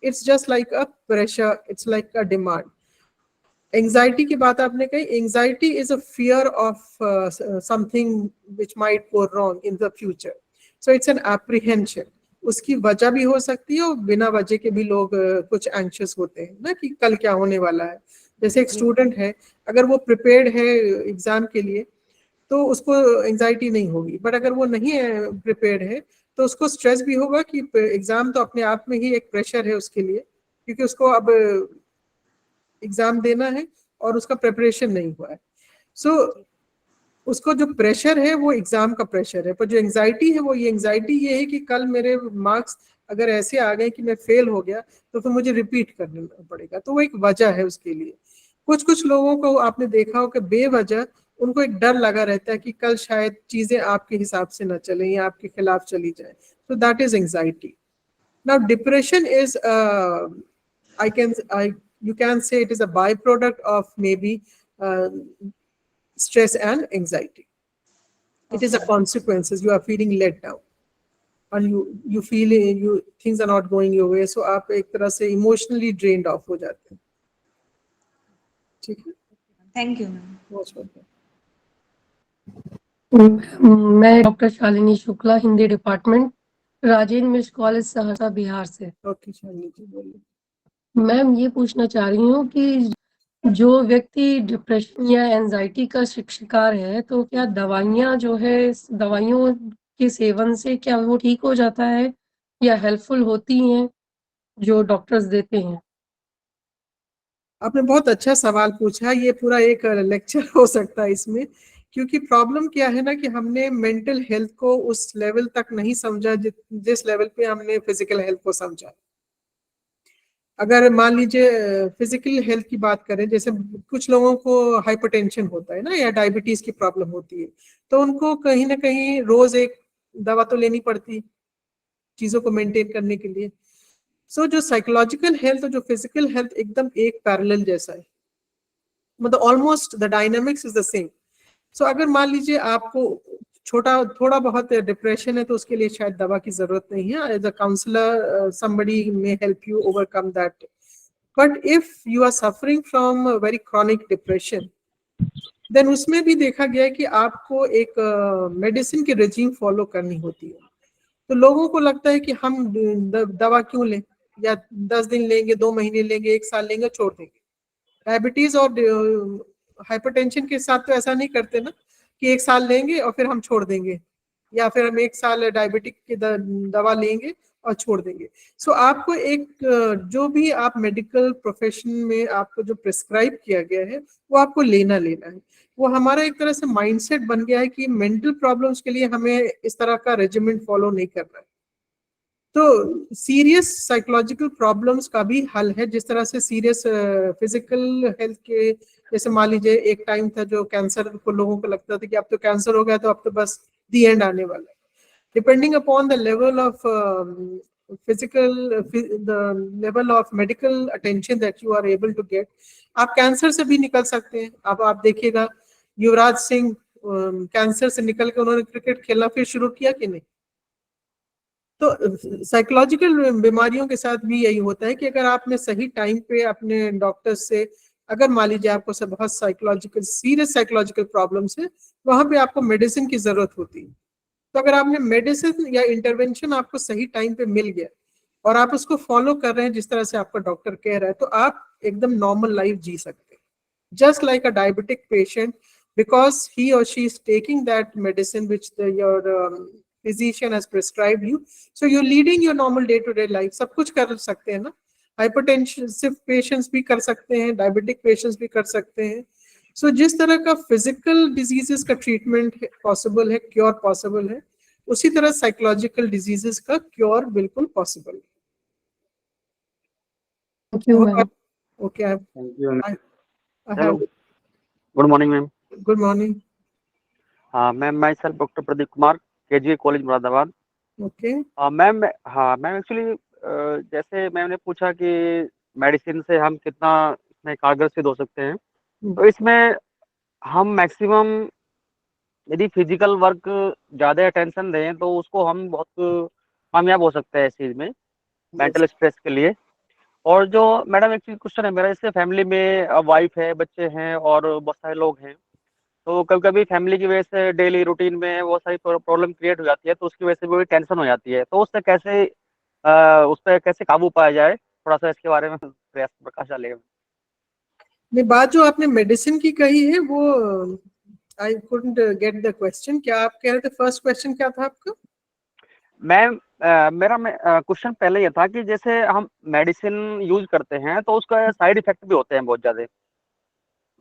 it's just like a pressure, it's like a demand. Anxiety की बात आपने कही, anxiety is a fear of something which might go wrong in the future, so it's an apprehension. उसकी वजह भी हो सकती है, और बिना वजह के भी लोग कुछ एंशियस होते हैं ना, कि कल क्या होने वाला है। जैसे एक स्टूडेंट है, अगर वो प्रिपेयर्ड है एग्जाम के लिए, तो उसको एंजाइटी नहीं होगी, बट अगर वो नहीं है, प्रिपेयर्ड है, तो उसको स्ट्रेस भी होगा कि एग्जाम तो अपने आप में ही एक प्रेशर है उसके लिए, क्योंकि उसको अब एग्जाम देना है और उसका प्रिपरेशन नहीं हुआ है। सो उसको जो प्रेशर है वो एग्जाम का प्रेशर है, पर जो एंजाइटी है वो ये है कि कल मेरे मार्क्स अगर ऐसे आ गए कि मैं फेल हो गया, तो फिर मुझे रिपीट करना पड़ेगा। तो वो एक वजह है उसके लिए। कुछ लोगों को आपने देखा हो कि बेवजह उनको एक डर लगा रहता है कि कल शायद चीजें आपके हिसाब से ना चले या आपके खिलाफ चली जाए, तो that is anxiety. Now depression is you can say it is a byproduct of maybe stress and anxiety. It is a consequences. You are feeling let down and you feel things are not going your way, so आप एक तरह से emotionally drained off हो जाते हैं. ठीक है. Thank you ma'am. Most welcome. मैं डॉक्टर शालिनी शुक्ला, हिंदी डिपार्टमेंट, राजेंद्र मिश्र कॉलेज, सहरसा, बिहार से. ओके शालिनी जी बोलिए. मैम ये पूछना चाह रही हूँ कि जो व्यक्ति डिप्रेशन या एंजाइटी का शिकार है, तो क्या दवाइयाँ जो है, दवाइयों के सेवन से क्या वो ठीक हो जाता है या हेल्पफुल होती हैं जो डॉक्टर्स देते हैं? आपने बहुत अच्छा सवाल पूछा. ये पूरा एक लेक्चर हो सकता है इसमें, क्योंकि प्रॉब्लम क्या है ना कि हमने मेंटल हेल्थ को उस लेवल तक नहीं समझा जिस लेवल पे हमने फिजिकल हेल्थ को समझा. अगर मान लीजिए फिजिकल हेल्थ की बात करें, जैसे कुछ लोगों को हाइपरटेंशन होता है ना या डायबिटीज की प्रॉब्लम होती है, तो उनको कहीं ना कहीं रोज एक दवा तो लेनी पड़ती चीजों को मेंटेन करने के लिए. सो जो साइकोलॉजिकल हेल्थ और जो फिजिकल हेल्थ एकदम एक पैरेलल जैसा है, मतलब almost the dynamics is the same. So अगर मान लीजिए आपको थोड़ा बहुत डिप्रेशन है, तो उसके लिए शायद दवा की जरूरत नहीं है. As a counsellor somebody may help you overcome that. But if you are suffering from very chronic depression, then उसमें भी देखा गया है कि आपको एक मेडिसिन की रेजिम फॉलो करनी होती है. तो लोगों को लगता है कि हम दवा क्यों लें, या 10 दिन लेंगे, 2 महीने लेंगे, 1 साल लेंगे, छोड़ देंगे. डायबिटीज और हाइपरटेंशन के साथ तो ऐसा नहीं करते ना कि 1 साल लेंगे और फिर हम छोड़ देंगे, या फिर हम 1 साल डायबिटिक की दवा लेंगे और छोड़ देंगे. सो आपको एक जो भी आप मेडिकल प्रोफेशन में आपको जो प्रिस्क्राइब किया गया है वो आपको लेना है. वो हमारा एक तरह से माइंडसेट बन गया है कि मेंटल प्रॉब्लम्स के लिए हमें इस तरह का रेजिमेंट फॉलो नहीं करना है. तो सीरियस साइकोलॉजिकल प्रॉब्लम्स का भी हल है, जिस तरह से सीरियस फिजिकल हेल्थ के, जैसे मान लीजिए एक टाइम था जो कैंसर को लोगों को लगता था कि अब तो कैंसर हो गया तो अब तो बस दी एंड आने वाला है. Depending upon the level of the level of medical attention that you are able to get, आप कैंसर से भी निकल सकते हैं. अब आप देखिएगा युवराज सिंह कैंसर से निकल के उन्होंने क्रिकेट खेलना फिर शुरू किया कि नहीं. तो साइकोलॉजिकल बीमारियों के साथ भी यही होता है कि अगर आपने सही टाइम पे अपने डॉक्टर से, अगर मान लीजिए आपको सब बहुत सीरियस साइकोलॉजिकल प्रॉब्लम्स है, वहां पे आपको मेडिसिन की जरूरत होती है. तो अगर आपने मेडिसिन या इंटरवेंशन आपको सही टाइम पे मिल गया और आप उसको फॉलो कर रहे हैं जिस तरह से आपका डॉक्टर कह रहा है, तो आप एकदम नॉर्मल लाइफ जी सकते हैं. Just like a diabetic patient, because he or she is taking that medicine which your physician has prescribed you, so you're leading your normal day to day life. सब कुछ कर सकते हैं ना. हाइपरटेंसिव पेशेंट्स भी कर सकते हैं, डायबिटिक पेशेंट्स भी कर सकते हैं. सो जिस तरह का फिजिकल डिजीजेस का ट्रीटमेंट पॉसिबल है, क्योर पॉसिबल है, उसी तरह साइकोलॉजिकल डिजीजेस का क्योर बिल्कुल पॉसिबल है. Thank you ma'am. Okay, thank you. Hello, good morning ma'am. Good morning. हाँ ma'am, myself doctor Pradeep Kumar, KGA college Moradabad. Okay ma'am. हाँ मैम, एक्चुअली जैसे मैम ने पूछा कि मेडिसिन से हम कितना इसमें कारगर सिद्ध हो सकते हैं, तो इसमें हम मैक्सिमम यदि फिजिकल वर्क ज़्यादा अटेंशन दें तो उसको हम बहुत कामयाब हो सकते हैं इस चीज़ में, मेंटल स्ट्रेस के लिए. और जो मैडम एक चीज क्वेश्चन है मेरा, इससे फैमिली में वाइफ है, बच्चे हैं और बहुत सारे लोग हैं, तो कभी कभी फैमिली की वजह से डेली रूटीन में बहुत सारी प्रॉब्लम क्रिएट हो जाती है, तो उसकी वजह से भी टेंशन हो जाती है. तो उससे कैसे उस पर कैसे काबू पाया जाए, थोड़ा सा इसके बारे में प्रयास प्रकाश डालेगा. नहीं, बात जो आपने मेडिसिन की कही है वो I couldn't get the question. क्या आप कह रहे थे? फर्स्ट क्वेश्चन क्या था आपका? मैम मेरा क्वेश्चन पहले ये था कि जैसे हम मेडिसिन यूज करते हैं तो उसका साइड इफेक्ट भी होते हैं बहुत ज्यादा.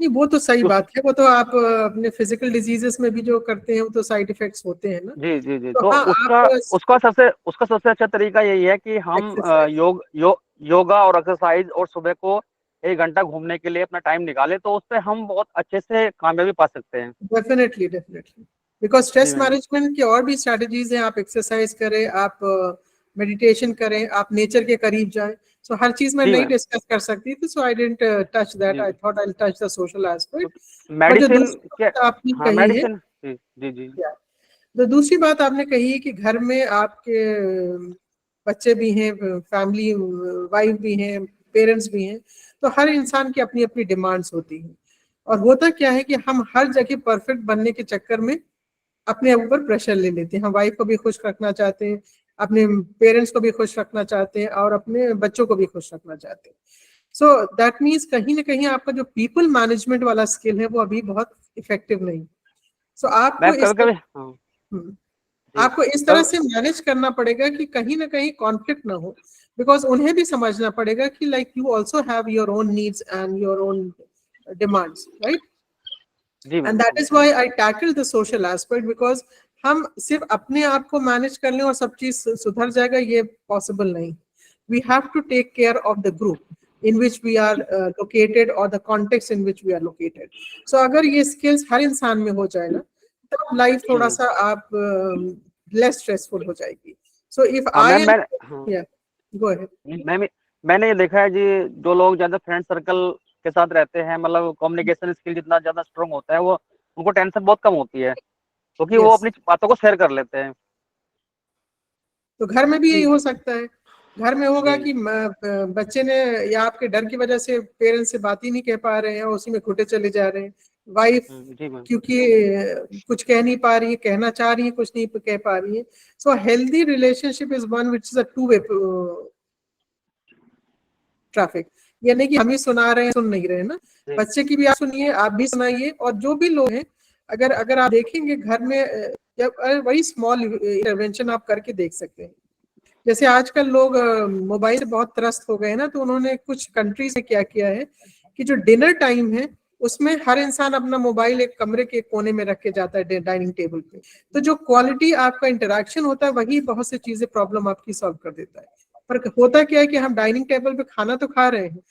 नहीं, वो तो सही बात है, वो तो आप अपने फिजिकल डिजीजेस में भी जो करते हैं वो तो साइड इफेक्ट्स होते हैं ना. जी जी जी. तो तो हाँ, उसका सबसे अच्छा तरीका यही है कि हम योगा और एक्सरसाइज और सुबह को 1 घंटा घूमने के लिए अपना टाइम निकाले तो उससे हम बहुत अच्छे से कामयाबी पा सकते हैं। डेफिनेटली डेफिनेटली, बिकॉज स्ट्रेस जी मैम। मैनेजमेंट की और भी स्ट्रेटजीज हैं। आप एक्सरसाइज करें, आप मेडिटेशन करें, आप नेचर के करीब जाएं। सो हर चीज में जी नहीं मैम। डिस्कस कर सकती थी, so I didn't touch that, जी I thought I will touch the social aspect. But जो मेडिसिन दूसरी क्या? बात आपने हाँ कही है, मेडिसिन। जी जी जी। तो दूसरी बात आपने कही कि घर में आपके बच्चे भी हैं, फैमिली वाइफ भी हैं, पेरेंट्स भी हैं, तो हर इंसान की अपनी अपनी डिमांड्स होती हैं। और होता क्या है कि हम हर जगह परफेक्ट बनने के चक्कर में अपने ऊपर प्रेशर ले लेते हैं। हम वाइफ को भी खुश रखना चाहते हैं, अपने पेरेंट्स को भी खुश रखना चाहते हैं, और अपने बच्चों को भी खुश रखना चाहते हैं। सो दैट मीन्स कहीं ना कहीं आपका जो पीपल मैनेजमेंट वाला स्किल है वो अभी बहुत इफेक्टिव नहीं। सो आपको मैम इस कभी कभी हाँ जी आपको इस तरह से मैनेज करना पड़ेगा कि कहीं ना कहीं कॉन्फ्लिक्ट ना हो, बिकॉज उन्हें भी समझना पड़ेगा कि like you also have your own needs and your own demands, right? जी and ma'am. That is why I tackle the social aspect, because हम सिर्फ अपने आप को मैनेज कर लें और सब चीज सुधर जाएगा, ये पॉसिबल नहीं। We have to take care of the group in which we are located or the context in which we are located. So अगर ये skills हर इंसान में हो जाए ना, तब लाइफ थोड़ा सा आप लेस स्ट्रेसफुल हो जाएगी। So if हाँ I मैम मैं yeah, go ahead. मैंने ये देखा है जी, जो लोग ज्यादा फ्रेंड सर्कल के साथ रहते हैं, मतलब कम्युनिकेशन स्किल जितना ज्यादा स्ट्रांग होता है, वो उनको टेंशन बहुत कम होती है, क्योंकि वो Yes. अपनी बातों को शेयर कर लेते हैं। तो घर में भी यही हो सकता है। घर में होगा जी। कि बच्चे ने या आपके डर की वजह से पेरेंट्स से बात ही नहीं कह पा रहे हैं, उसी में घुटे चले जा रहे हैं। वाइफ जी मैम। क्योंकि कुछ कह नहीं पा रही है, कहना चाह रही है, कुछ नहीं कह पा रही है। So healthy relationship is one which is a two way traffic. ये नहीं कि हम ही सुना रहे हैं, सुन नहीं रहे हैं ना, बच्चे की भी आप सुनिए, आप भी सुनाइए। और जो भी लोग हैं, अगर अगर आप देखेंगे घर में, जब वही स्मॉल इंटरवेंशन आप करके देख सकते हैं। जैसे आजकल लोग मोबाइल से बहुत त्रस्त हो गए हैं ना, तो उन्होंने कुछ कंट्रीज में क्या किया है कि जो डिनर टाइम है उसमें हर इंसान अपना मोबाइल एक कमरे के कोने में रख के जाता है डाइनिंग टेबल पे। तो जो क्वालिटी आपका इंटरेक्शन होता है वही बहुत सी चीजें प्रॉब्लम आपकी सॉल्व कर देता है। पर होता क्या है कि हम डाइनिंग टेबल पे खाना तो खा रहे हैं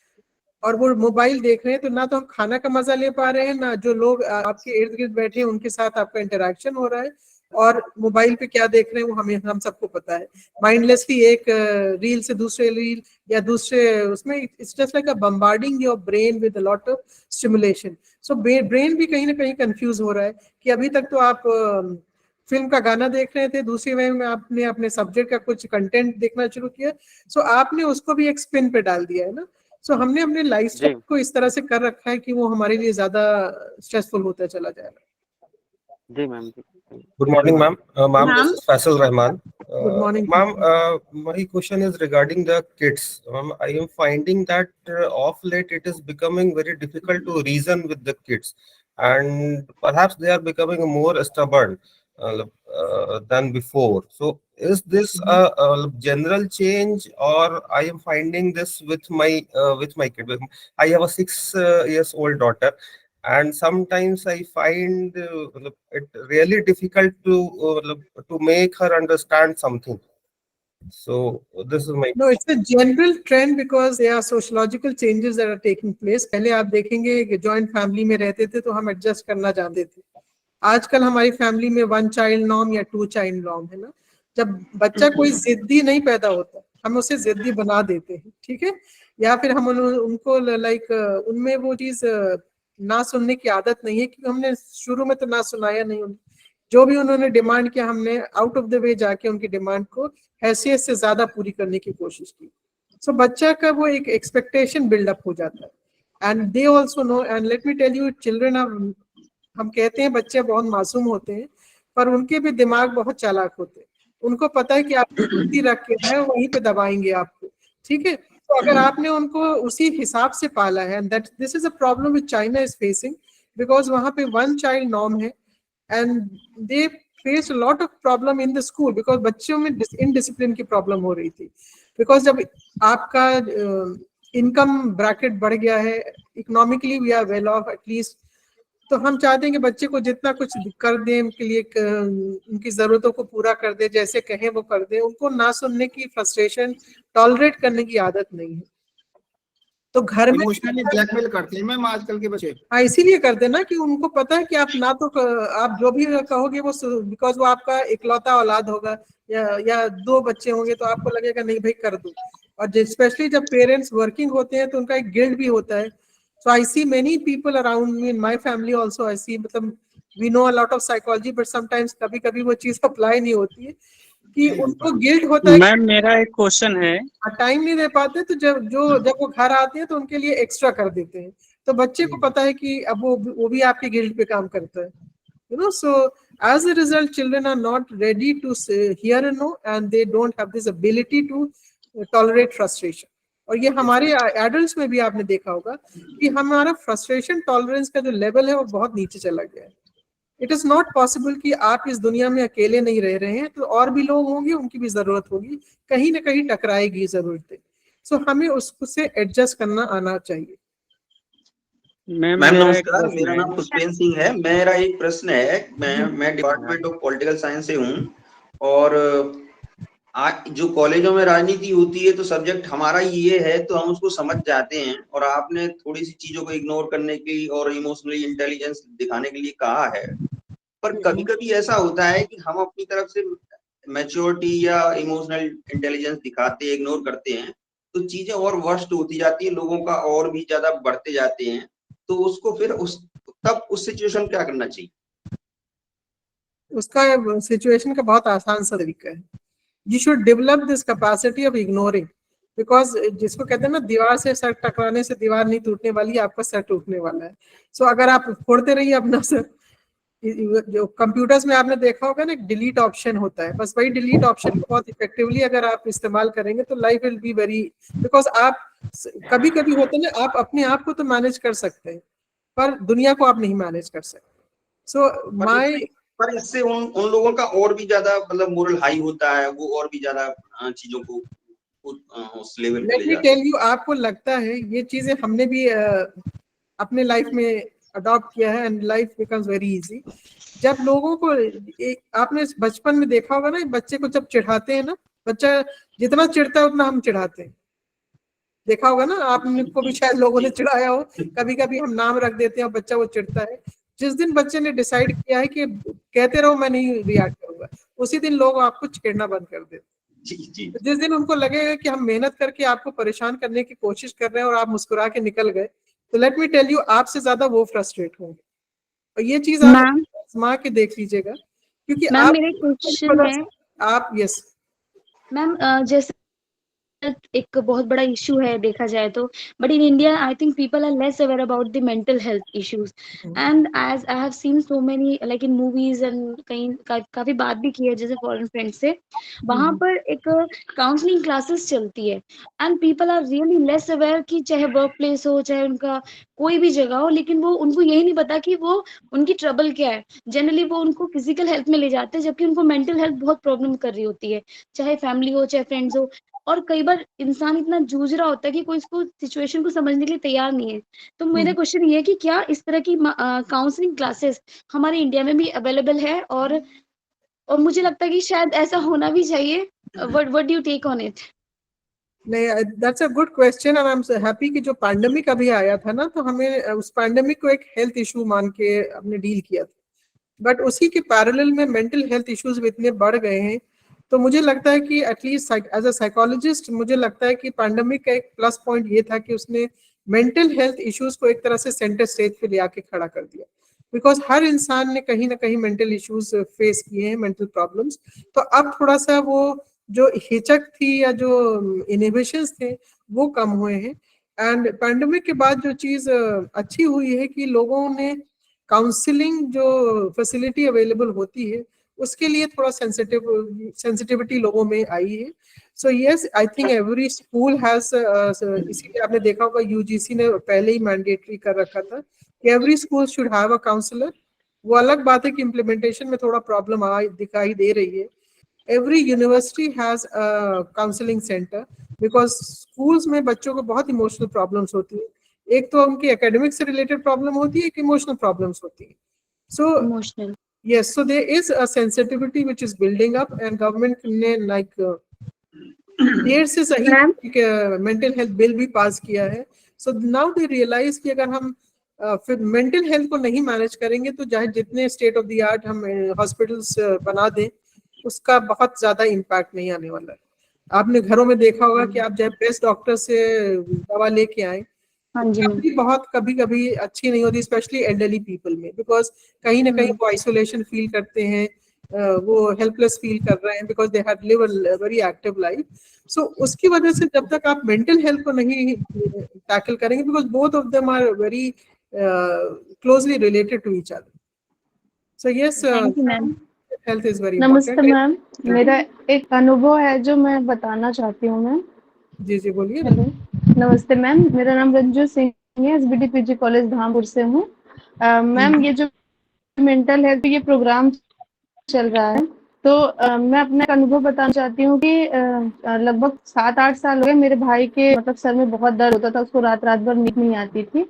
और वो मोबाइल देख रहे हैं, तो ना तो हम खाना का मजा ले पा रहे हैं, ना जो लोग आपके इर्द गिर्द बैठे हैं उनके साथ आपका इंटरेक्शन हो रहा है। और मोबाइल पे क्या देख रहे हैं वो हम सबको पता है। माइंडलेसली एक रील से दूसरे रील या दूसरे उसमें, it's just like a bombarding your brain with a lot of stimulation. So brain भी कहीं ना कहीं कंफ्यूज हो रहा है कि अभी तक तो आप फिल्म का गाना देख रहे थे, दूसरी वे में आपने अपने सब्जेक्ट का कुछ कंटेंट देखना शुरू किया, सो आपने उसको भी एक स्पिन पे डाल दिया है ना। सो हमने अपने लाइफस्टाइल को इस तरह से कर रखा है कि वो हमारे लिए ज्यादा स्ट्रेसफुल होता चला जाएगा। जी ma'am. Good morning, ma'am. Ma'am, Ma'am. this is Faisal Rahman. Good morning. Ma'am, my question is regarding the kids. I am finding that of late it is becoming very difficult to reason with the kids, and perhaps they are becoming more stubborn than before. So, is this a general change, or I am finding this with my kid? I have a 6 years old daughter. And sometimes I find it really difficult to make her understand something. So this is my No, it's a general trend because there are sociological changes that are taking place. पहले आप देखेंगे कि joint family में रहते थे तो हम adjust करना जानते थे। आजकल हमारी फैमिली में 1 चाइल्ड नॉर्म या 2 चाइल्ड नॉर्म है ना। जब बच्चा कोई जिद्दी नहीं पैदा होता, हम उसे जिद्दी बना देते हैं, ठीक है, या फिर हम उनको लाइक उनमें वो चीज ना सुनने की आदत नहीं है, क्योंकि हमने शुरू में तो ना सुनाया नहीं उन्हें। जो भी उन्होंने डिमांड किया, हमने आउट ऑफ द वे जाके उनकी डिमांड को हैसियत से ज्यादा पूरी करने की कोशिश की। सो बच्चा का वो एक एक्सपेक्टेशन बिल्डअप हो जाता है। And they also know, and let me tell you, children are, हम कहते हैं बच्चे बहुत मासूम होते हैं, पर उनके भी दिमाग बहुत चालाक होते हैं। उनको पता है कि आप कुर्ती रख के है वहीं पे दबाएंगे आपको, ठीक है। तो अगर आपने उनको उसी हिसाब से पाला है, that this is a problem which China is facing, because वहां पे 1 चाइल्ड नॉर्म है and they face a lot of problem in the school, because बच्चों में इनडिसिप्लिन की प्रॉब्लम हो रही थी। बिकॉज जब आपका इनकम ब्रैकेट बढ़ गया है, economically we are well off at least, तो हम चाहते हैं कि बच्चे को जितना कुछ कर दें, उनके लिए उनकी जरूरतों को पूरा कर दे, जैसे कहें वो कर दे। उनको ना सुनने की, फ्रस्ट्रेशन टॉलरेट करने की आदत नहीं है। तो घर में इमोशनली ब्लैकमेल करते हैं मैम आजकल के बच्चे। हाँ, इसीलिए करते हैं ना कि उनको पता है कि आप ना तो आप जो भी कहोगे वो, बिकॉज वो आपका इकलौता औलाद होगा या 2 बच्चे होंगे, तो आपको लगेगा नहीं भाई कर दो। और स्पेशली जब पेरेंट्स वर्किंग होते हैं तो उनका एक गिल्ट भी होता है। So I see many people around me in my family also, I see, मतलब we know a lot of psychology, but sometimes कभी कभी वो चीज अप्लाई नहीं होती है कि उनको गिल्ट होता है। मैम मेरा एक क्वेश्चन है, टाइम नहीं दे पाते तो जब वो घर आते हैं तो उनके लिए एक्स्ट्रा कर देते हैं, तो बच्चे को पता है कि अब वो भी आपके गिल्ट पे काम करता है, you know. So as a result, children are not ready to say, hear a no, and they don't have this ability to tolerate frustration. और ये हमारे एडल्ट्स में भी आपने देखा होगा कि हमारा फ्रस्ट्रेशन टॉलरेंस का जो लेवल है वो बहुत नीचे चला गया है। इट इज नॉट पॉसिबल कि आप इस दुनिया में अकेले नहीं रह रहे हैं, तो और भी लोग होंगे, उनकी भी जरूरत होगी, कहीं ना कहीं टकराएगी जरूरतें। सो हमें उससे एडजस्ट करना आना चाहिए। मैम नमस्कार, मेरा नाम पुष्पेंद्र सिंह है। मेरा एक प्रश्न है, मैं डिपार्टमेंट ऑफ पॉलिटिकल साइंस से हूँ, और आज जो कॉलेजों में राजनीति होती है तो सब्जेक्ट हमारा ये है तो हम उसको समझ जाते हैं, और आपने थोड़ी सी चीजों को इग्नोर करने की और इमोशनली इंटेलिजेंस दिखाने के लिए कहा है, पर कभी कभी ऐसा होता है कि हम अपनी तरफ से मैच्योरिटी या इमोशनल इंटेलिजेंस दिखाते इग्नोर करते हैं, तो चीजें और वर्स्ट होती जाती है, लोगों का और भी ज्यादा बढ़ते जाते हैं, तो उसको फिर तब उस सिचुएशन क्या करना चाहिए? उसका सिचुएशन का बहुत आसान सा तरीका है, you should develop this capacity of ignoring, because जिसको कहते हैं ना, दीवार से सर टकराने से दीवार नहीं टूटने वाली, आपका सर टूटने वाला है। सो अगर आप फोड़ते रहिए अपना सर, जो कंप्यूटर्स में आपने देखा होगा ना, एक डिलीट ऑप्शन होता है, बस वही डिलीट ऑप्शन बहुत इफेक्टिवली अगर आप इस्तेमाल करेंगे तो life will be very, because आप कभी कभी होते हैं ना, आप अपने आप को तो मैनेज कर सकते हैं पर दुनिया को आप नहीं मैनेज कर सकते। सो पर इससे उन लोगों का और भी ज्यादा मतलब मोरल हाई होता है, वो और भी ज्यादा चीजों को उस लेवल पे ले जाते हैं। टेल यू, आपको लगता है ये चीजें हमने भी अपने लाइफ में अडॉप्ट किया है, and life becomes very easy. जब लोगों को आपने बचपन में देखा होगा ना, बच्चे को जब चिढ़ाते हैं ना, बच्चा जितना चिढ़ता है उतना हम चिढ़ाते हैं, देखा होगा ना आपको भी, शायद लोगों ने चिढ़ाया हो, कभी कभी हम नाम रख देते हैं और बच्चा वो चिढ़ता है। जिस दिन बच्चे ने डिसाइड किया है कि कहते रहो मैं नहीं रिएक्ट करूंगा, उसी दिन लोग आपको छेड़ना बंद कर देते। जिस दिन उनको लगेगा कि हम मेहनत करके आपको परेशान करने की कोशिश कर रहे हैं और आप मुस्कुरा के निकल गए, तो लेट मी टेल यू, आपसे ज्यादा वो फ्रस्ट्रेट होंगे। और ये चीज आप आजमा के देख लीजिएगा, क्योंकि आप मेरे क्वेश्चन है, आप यस मैम, जैसे एक बहुत बड़ा इशू है देखा जाए तो, but in India I think people are less aware about the mental health issues, and as I have seen so many like in movies and कहीं काफी बात भी की है जैसे फॉरेन फ्रेंड्स से, वहां पर एक काउंसलिंग क्लासेस चलती है, and people are really less aware कि चाहे वर्क प्लेस हो चाहे उनका कोई भी जगह हो, लेकिन वो उनको यही नहीं पता कि वो उनकी ट्रबल क्या है। जनरली वो उनको फिजिकल हेल्थ में ले जाते हैं, जबकि उनको मेंटल हेल्थ बहुत प्रॉब्लम कर रही होती है, चाहे फैमिली हो चाहे फ्रेंड्स हो, और कई बार इंसान इतना जूझ रहा होता है कि कोई इसको सिचुएशन को समझने के लिए तैयार नहीं है। तो मेरा क्वेश्चन ये है कि क्या इस तरह की काउंसलिंग क्लासेस हमारे इंडिया में भी अवेलेबल है, और मुझे लगता है कि शायद ऐसा होना भी चाहिए। What do you take on it? नहीं, that's a good question, and I am happy कि जो पैंडेमिक अभी आया था ना, तो हमें उस पैंडेमिक को एक हेल्थ इशू मान के हमने डील किया था, बट उसी के पैरेलल में मेंटल हेल्थ इश्यूज भी इतने बढ़ गए हैं। तो मुझे लगता है कि एटलीस्ट एज अ साइकोलॉजिस्ट मुझे लगता है कि पैंडेमिक का एक प्लस पॉइंट ये था कि उसने मेंटल हेल्थ इश्यूज को एक तरह से सेंटर स्टेज पे ले आके खड़ा कर दिया, बिकॉज हर इंसान ने कहीं ना कहीं मेंटल इश्यूज फेस किए हैं, मेंटल प्रॉब्लम्स। तो अब थोड़ा सा वो जो हिचक थी या जो इनहिबिशंस थे वो कम हुए हैं, एंड पैंडेमिक के बाद जो चीज अच्छी हुई है कि लोगों ने काउंसलिंग जो फैसिलिटी अवेलेबल होती है उसके लिए थोड़ा सेंसिटिविटी लोगों में आई है। So yes, I think every school has, इसीलिए आपने देखा होगा यूजीसी ने पहले ही मैंडेटरी कर रखा था कि every school should have a counsellor. वो अलग बात है कि इम्प्लीमेंटेशन में थोड़ा प्रॉब्लम दिखाई दे रही है। Every university has a counselling centre, because schools में बच्चों को बहुत इमोशनल प्रॉब्लम्स होती है, एक तो उनकी एकेडमिक से रिलेटेड प्रॉब्लम होती है, एक इमोशनल प्रॉब्लम्स होती है। So emotional, yes, so there is a sensitivity which is building up, and government ने like देर से सही एक मेंटल हेल्थ बिल भी पास किया है। सो नाउ दे रियलाइज कि अगर हम फिर मेंटल हेल्थ को नहीं मैनेज करेंगे तो चाहे जितने स्टेट ऑफ द आर्ट हम हॉस्पिटल्स बना दें, उसका बहुत ज्यादा इम्पैक्ट नहीं आने वाला है। आपने घरों में देखा होगा कि आप चाहे बेस्ट डॉक्टर से दवा लेके आए, भी बहुत कभी कभी अच्छी नहीं होती, स्पेशली एल्डरली पीपल में, बिकॉज कहीं ना कहीं वो आइसोलेशन फील करते हैं, वो हेल्पलेस फील कर रहे हैं because they have live a very active life. So उसकी वजह से जब तक आप मेंटल हेल्थ को नहीं टैकल करेंगे, because both of them are very closely related to each other. So yes, health is very नमस्ते इम्पोर्टेंट। मैम, मेरा एक अनुभव है जो मैं बताना चाहती हूँ मैम। जी जी बोलिए। हेलो, नमस्ते मैम, मेरा नाम रंजू सिंह है, एसबीडी पीजी कॉलेज धामपुर से हूँ। मैम ये जो मेंटल हेल्थ ये प्रोग्राम चल रहा है, तो मैं अपना एक अनुभव बताना चाहती हूँ कि लगभग 7-8 साल हो गए मेरे भाई के मतलब सर में बहुत दर्द होता था, उसको रात भर नींद नहीं आती थी।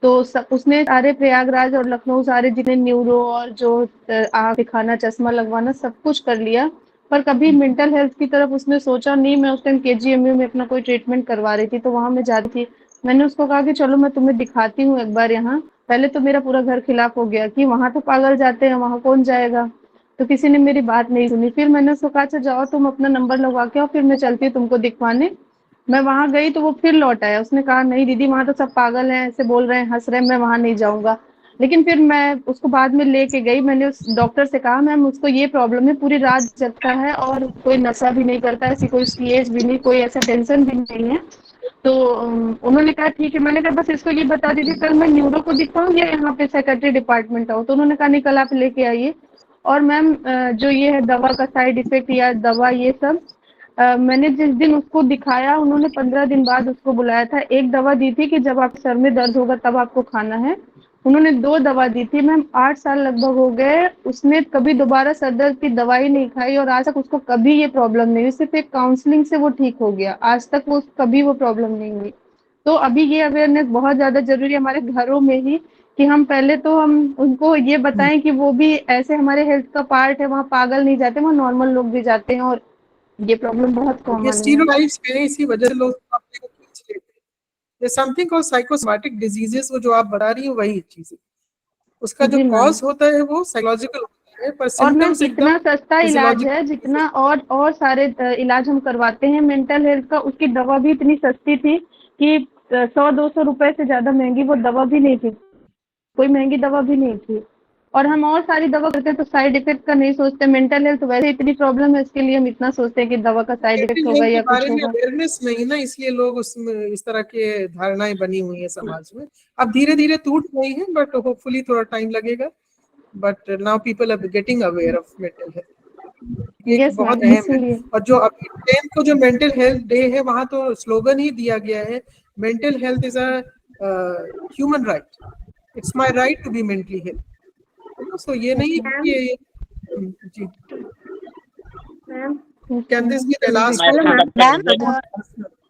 तो उसने सारे प्रयागराज और लखनऊ सारे जितने न्यूरो और जो आँख दिखाना, चश्मा लगवाना, सब कुछ कर लिया, पर कभी मेंटल हेल्थ की तरफ उसने सोचा नहीं। मैं उस टाइम केजीएमयू में अपना कोई ट्रीटमेंट करवा रही थी, तो वहां मैं जाती थी। मैंने उसको कहा कि चलो मैं तुम्हें दिखाती हूँ एक बार यहाँ। पहले तो मेरा पूरा घर खिलाफ हो गया कि वहां तो पागल जाते हैं, वहां कौन जाएगा। तो किसी ने मेरी बात नहीं सुनी। फिर मैंने उसको कहा अच्छा जाओ तुम अपना नंबर लगवा के आओ, फिर मैं चलती हूँ तुमको दिखवाने। मैं वहां गई तो वो फिर लौट आया। उसने कहा नहीं दीदी वहां तो सब पागल हैं, ऐसे बोल रहे हैं, हंस रहे हैं, मैं वहां नहीं जाऊंगा। लेकिन फिर मैं उसको बाद में लेके गई। मैंने उस डॉक्टर से कहा मैम उसको ये प्रॉब्लम है, पूरी रात जगता है और कोई नशा भी नहीं करता, ऐसी कोई उसकी एज भी नहीं, कोई ऐसा टेंशन भी नहीं है। तो उन्होंने कहा ठीक है। मैंने कहा बस इसको ये बता दीजिए कल मैं न्यूरो को दिखाऊं या यहाँ पे सेक्रेटरी डिपार्टमेंट आऊं। तो उन्होंने कहा नहीं कल आप लेके आइए। और मैम जो ये है दवा का साइड इफेक्ट या दवा ये सब, मैंने जिस दिन उसको दिखाया उन्होंने 15 दिन बाद उसको बुलाया था। एक दवा दी थी कि जब आप सर में दर्द होगा तब आपको खाना है। उन्होंने 2 दवा दी थी मैम। 8 साल लगभग हो गए, उसने कभी दोबारा सर दर्द की दवाई नहीं खाई और आज तक उसको कभी ये प्रॉब्लम नहीं हुई। सिर्फ एक काउंसलिंग से वो ठीक हो गया, आज तक वो कभी वो प्रॉब्लम नहीं हुई। तो अभी ये अवेयरनेस बहुत ज्यादा जरूरी है हमारे घरों में ही, कि हम पहले तो हम उनको ये बताएं कि वो भी ऐसे हमारे हेल्थ का पार्ट है, वहाँ पागल नहीं जाते, वहाँ नॉर्मल लोग भी जाते हैं और ये प्रॉब्लम बहुत ये कॉमन है। स्टीरियोटाइप्स हैं, इसी वजह से लोग अपने को खींच लेते हैं। ये समथिंग कॉल्ड साइकोसोमैटिक डिजीजेस, वो जो आप बता रही हो वही चीज है। उसका जो कॉज होता है वो साइकोलॉजिकल होता है, पर और मैम सिम्टम्स इतना एकदम सस्ता इलाज फिजियोलॉजिकल। है, जितना और सारे इलाज हम करवाते हैं मेंटल हेल्थ का, उसकी दवा भी इतनी सस्ती थी कि 100-200 रुपए से ज्यादा महंगी वो दवा भी नहीं थी, कोई महंगी दवा भी नहीं थी। और हम और सारी दवा करते हैं तो साइड इफेक्ट का नहीं सोचते। मेंटल हेल्थ वैसे इतनी प्रॉब्लम है, इसके लिए हम इतना सोचते हैं कि दवा का साइड इफेक्ट मेंटल होगा हेल्थ के या कुछ बारे में होगा। अवेयरनेस नहीं ना, इसलिए लोग उसमें इस तरह के धारणाएं बनी हुई है समाज में। अब धीरे धीरे टूट गई है, बट होपफुली थोड़ा टाइम लगेगा। But now people are getting aware of mental health. ये एक बहुत अहम है। और जो अभी 10th को जो मेंटल हेल्थ डे है, वहां तो स्लोगन ही दिया गया है, mental health is a human right, it's my right to be mentally health. So ये नहीं है कि जी can this be the last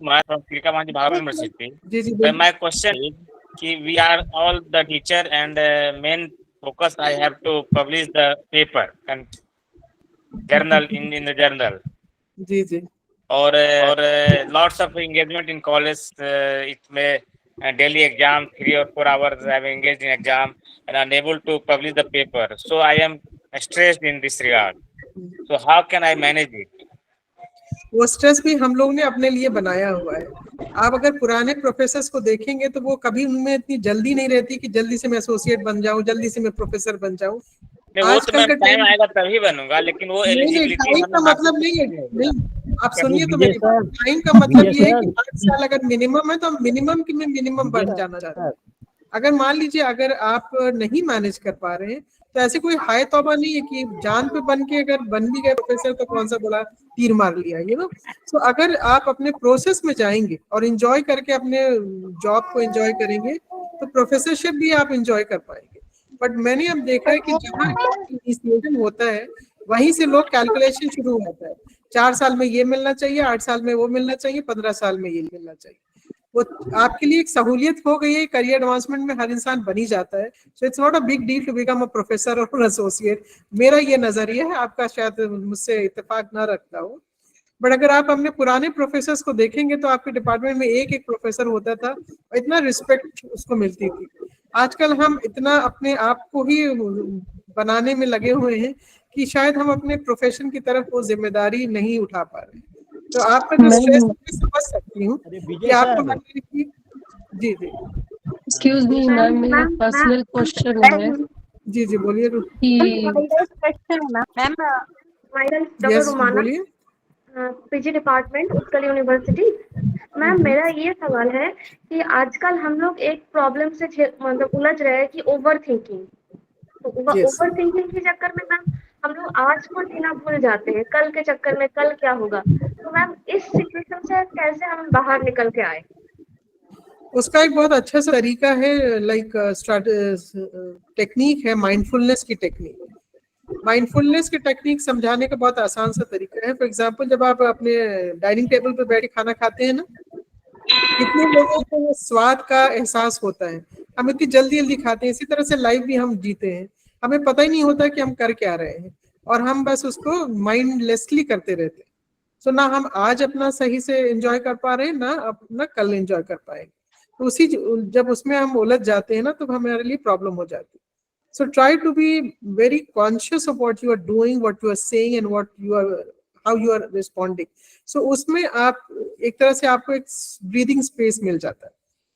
My from Kilikamanji Bhagwan University. जी जी But my question is, we are all the teacher and main focus I have to publish the paper and journal in the journal. जी जी। और lots of engagement in college. It may daily exam 3 or 4 hours I have engaged in exam and unable to publish the paper. So I am stressed in this regard. So how can I manage it? वो stress भी हम लोग ने अपने लिए बनाया हुआ है। आप अगर पुराने प्रोफेसर्स को देखेंगे तो वो कभी उनमें इतनी जल्दी नहीं रहती कि जल्दी से मैं एसोसिएट बन जाऊं, जल्दी से मैं प्रोफेसर बन जाऊं। वो तो मैं टाइम आएगा तभी बनूंगा, लेकिन वो एलिजिबिलिटी टाइम का मतलब नहीं है। नहीं, आप सुनिए तो मेरी बात। टाइम का मतलब ये है कि 8 साल अगर मिनिमम है तो मिनिमम की में मिनिमम बन जाना चाहते हैं। अगर मान लीजिए अगर आप नहीं मैनेज कर पा रहे हैं तो ऐसे कोई हाय तौबा नहीं है कि जान पे बन के अगर बन भी गए प्रोफेसर तो कौन सा बोला तीर मार लिया, यू नो। सो अगर आप अपने प्रोसेस में जाएंगे और एंजॉय करके अपने जॉब को एंजॉय करेंगे तो प्रोफेसरशिप भी आप एंजॉय कर पाएंगे। बट मैंने अब देखा है कि जहाँ इनिशिएशन होता है वहीं से लोग कैलकुलेशन शुरू होता है। 4 साल में ये मिलना चाहिए, 8 साल में वो मिलना चाहिए, 15 साल में ये मिलना चाहिए। वो आपके लिए एक सहूलियत हो गई है, करियर एडवांसमेंट में हर इंसान बनी जाता है। So it's not a big deal to become a professor और एसोसिएट। मेरा ये नजरिया है, आपका शायद मुझसे इत्तेफाक ना रखता हो। बट अगर आप अपने पुराने प्रोफेसर्स को देखेंगे तो आपके डिपार्टमेंट में एक एक प्रोफेसर होता था और इतना रिस्पेक्ट उसको मिलती थी। आजकल हम इतना अपने आप को ही बनाने में लगे हुए हैं कि शायद हम अपने प्रोफेशन की तरफ वो जिम्मेदारी नहीं उठा पा रहे। तो आपका जो स्ट्रेस मैं समझ सकती हूँ कि आपको लग रहा है कि जी जी एक्सक्यूज मी मैम, मेरा पर्सनल क्वेश्चन है। जी जी बोलिए। मैम डॉक्टर रुमाना, बोलिए। PG department Utkal university. Ma'am मेरा ये सवाल है कि आजकल हम लोग एक प्रॉब्लम से मतलब उलझ रहे हैं कि ओवर थिंकिंग। तो ओवर थिंकिंग के चक्कर में मैम हम लोग आज को जीना भूल जाते हैं, कल के चक्कर में कल क्या होगा। तो मैम इस सिचुएशन से कैसे हम बाहर निकल के आए? उसका एक बहुत अच्छा सा तरीका है, लाइक टेक्निक है माइंडफुलनेस की टेक्निक। माइंडफुलनेस की टेक्निक समझाने का बहुत आसान सा तरीका है। फॉर एग्जांपल जब आप अपने डाइनिंग टेबल पर बैठ के खाना खाते हैं ना, कितने लोगों को वो स्वाद का एहसास होता है। हम इतनी जल्दी जल्दी खाते हैं, इसी तरह से लाइफ भी हम जीते हैं, हमें पता ही नहीं होता कि हम कर क्या रहे हैं और हम बस उसको माइंडलेसली करते रहते हैं। सो ना हम आज अपना सही से एंजॉय कर पा रहे हैं, ना अपना कल एंजॉय कर पाएंगे। तो उसी जब उसमें हम उलझ जाते हैं ना, तो हमारे लिए प्रॉब्लम हो जाती है। So try to be very conscious of what you are doing, what you are saying and how you are responding. So उसमें आप एक तरह से आपको एक breathing space मिल जाता है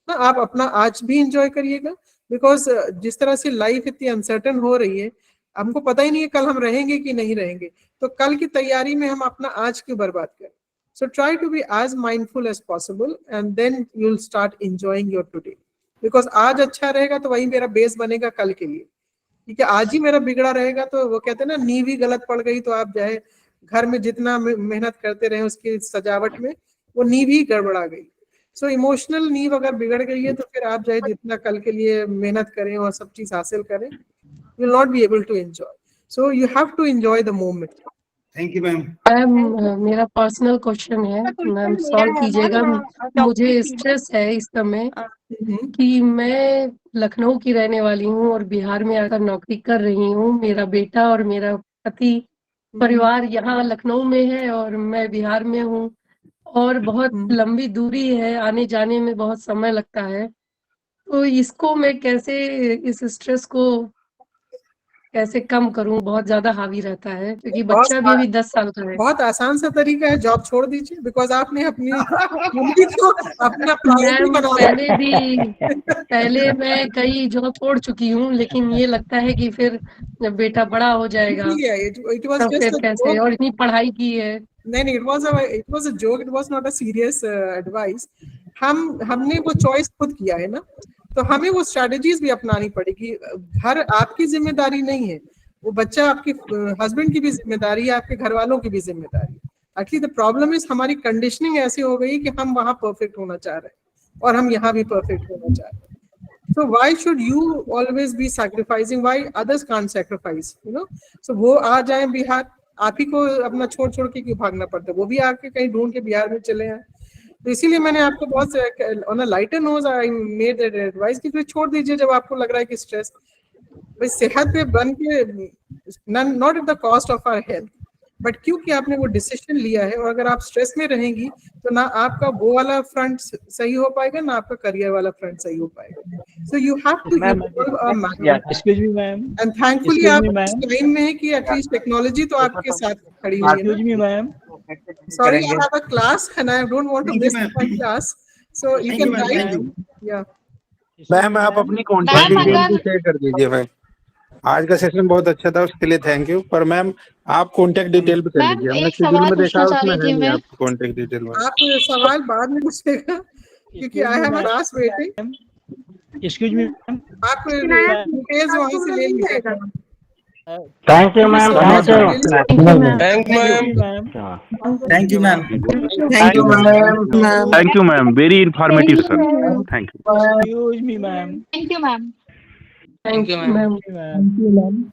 ना। आप अपना आज भी enjoy करिएगा, because जिस तरह से लाइफ इतनी अनसर्टन हो रही है, हमको पता ही नहीं है कल हम रहेंगे कि नहीं रहेंगे। तो कल की तैयारी में हम अपना आज क्यों बर्बाद करें। So try to be as mindful as possible and then you'll start enjoying your today. Because आज अच्छा रहेगा तो वही मेरा बेस बनेगा कल के लिए। ठीक है, आज ही मेरा बिगड़ा रहेगा तो वो कहते हैं ना, नींव ही गलत पड़ गई तो आप चाहे घर में जितना मेहनत करते रहे उसकी सजावट में, वो नींव ही गड़बड़ा गई। सो इमोशनल नींव अगर बिगड़ गई है तो फिर आप चाहे जितना कल के लिए मेहनत करें और सब चीज हासिल करें, you will not be able to enjoy. So you have to enjoy the moment. Thank you ma'am. Ma'am मेरा पर्सनल क्वेश्चन है, मैम सॉल्व कीजिएगा। मुझे स्ट्रेस है इस समय कि मैं लखनऊ की रहने वाली हूँ और बिहार में आकर नौकरी कर रही हूँ। मेरा बेटा और मेरा पति परिवार यहाँ लखनऊ में है और मैं बिहार में हूँ और बहुत लंबी दूरी है, आने जाने में बहुत समय लगता है। तो इसको मैं कैसे, इस स्ट्रेस को कैसे कम करूं? बहुत ज्यादा हावी रहता है क्योंकि बच्चा भी अभी 10 साल का है। बहुत आसान सा तरीका है, जॉब छोड़ दीजिए, बिकॉज आपने अपनी अपना पहले मैं कई जॉब छोड़ चुकी हूँ, लेकिन ये लगता है कि फिर जब बेटा बड़ा हो जाएगा तो फिर कैसे, और इतनी पढ़ाई की है। नहीं, it was a joke, it was not a serious advice. हमने वो चॉइस खुद किया है ना, तो हमें वो स्ट्रेटजीज भी अपनानी पड़ेगी। घर आपकी जिम्मेदारी नहीं है, वो बच्चा आपके हस्बैंड की भी जिम्मेदारी है, आपके घर वालों की भी जिम्मेदारी है। एक्चुअली द प्रॉब्लम इज हमारी कंडीशनिंग ऐसी हो गई कि हम वहाँ परफेक्ट होना चाह रहे हैं और हम यहाँ भी परफेक्ट होना चाह रहे हैं। So why should you always be sacrificing? Why others can't sacrifice? You know? So वो आ जाए बिहार, आप ही को अपना छोड़ के क्यों भागना पड़ता है? वो भी आके कहीं ढूंढ के बिहार में चले आए। तो इसीलिए मैंने आपको बहुत on a lighter note I made that advice कि फिर छोड़ दीजिए जब आपको लग रहा है कि स्ट्रेस भाई सेहत पे बन के, not at the cost of our health, but क्योंकि आपने वो डिसीजन लिया है। और अगर आप स्ट्रेस में रहेंगी तो ना आपका वो वाला फ्रंट सही हो पाएगा, ना आपका करियर वाला फ्रंट सही हो पाएगा। So you have to evolve a ma'am. Excuse me ma'am, and thankfully आप इस टाइम में है कि एटलीस्ट टेक्नोलॉजी तो आपके साथ खड़ी हुई है। Excuse me ma'am, sorry I have a class and I don't want to miss my class, so you can write. Yeah ma'am आप अपनी कॉन्टैक्ट डिटेल भी शेयर कर दीजिए। मैम आज का सेशन बहुत अच्छा था, उसके लिए थैंक यू। पर मैम आप कॉन्टैक्ट डिटेल भी कर दीजिए, हमने शेड्यूल में देखा उसमें है नहीं आपकी कॉन्टैक्ट डिटेल। आप सवाल बाद में पूछिएगा क्योंकि I have a class waiting. Excuse me, आप डिटेल्स वहीं से ले लीजिएगा। Thank you ma'am. Thank you ma'am. Thank you ma'am. Thank you ma'am, very informative sir, thank you. Excuse me ma'am. Thank you ma'am. Thank you ma'am.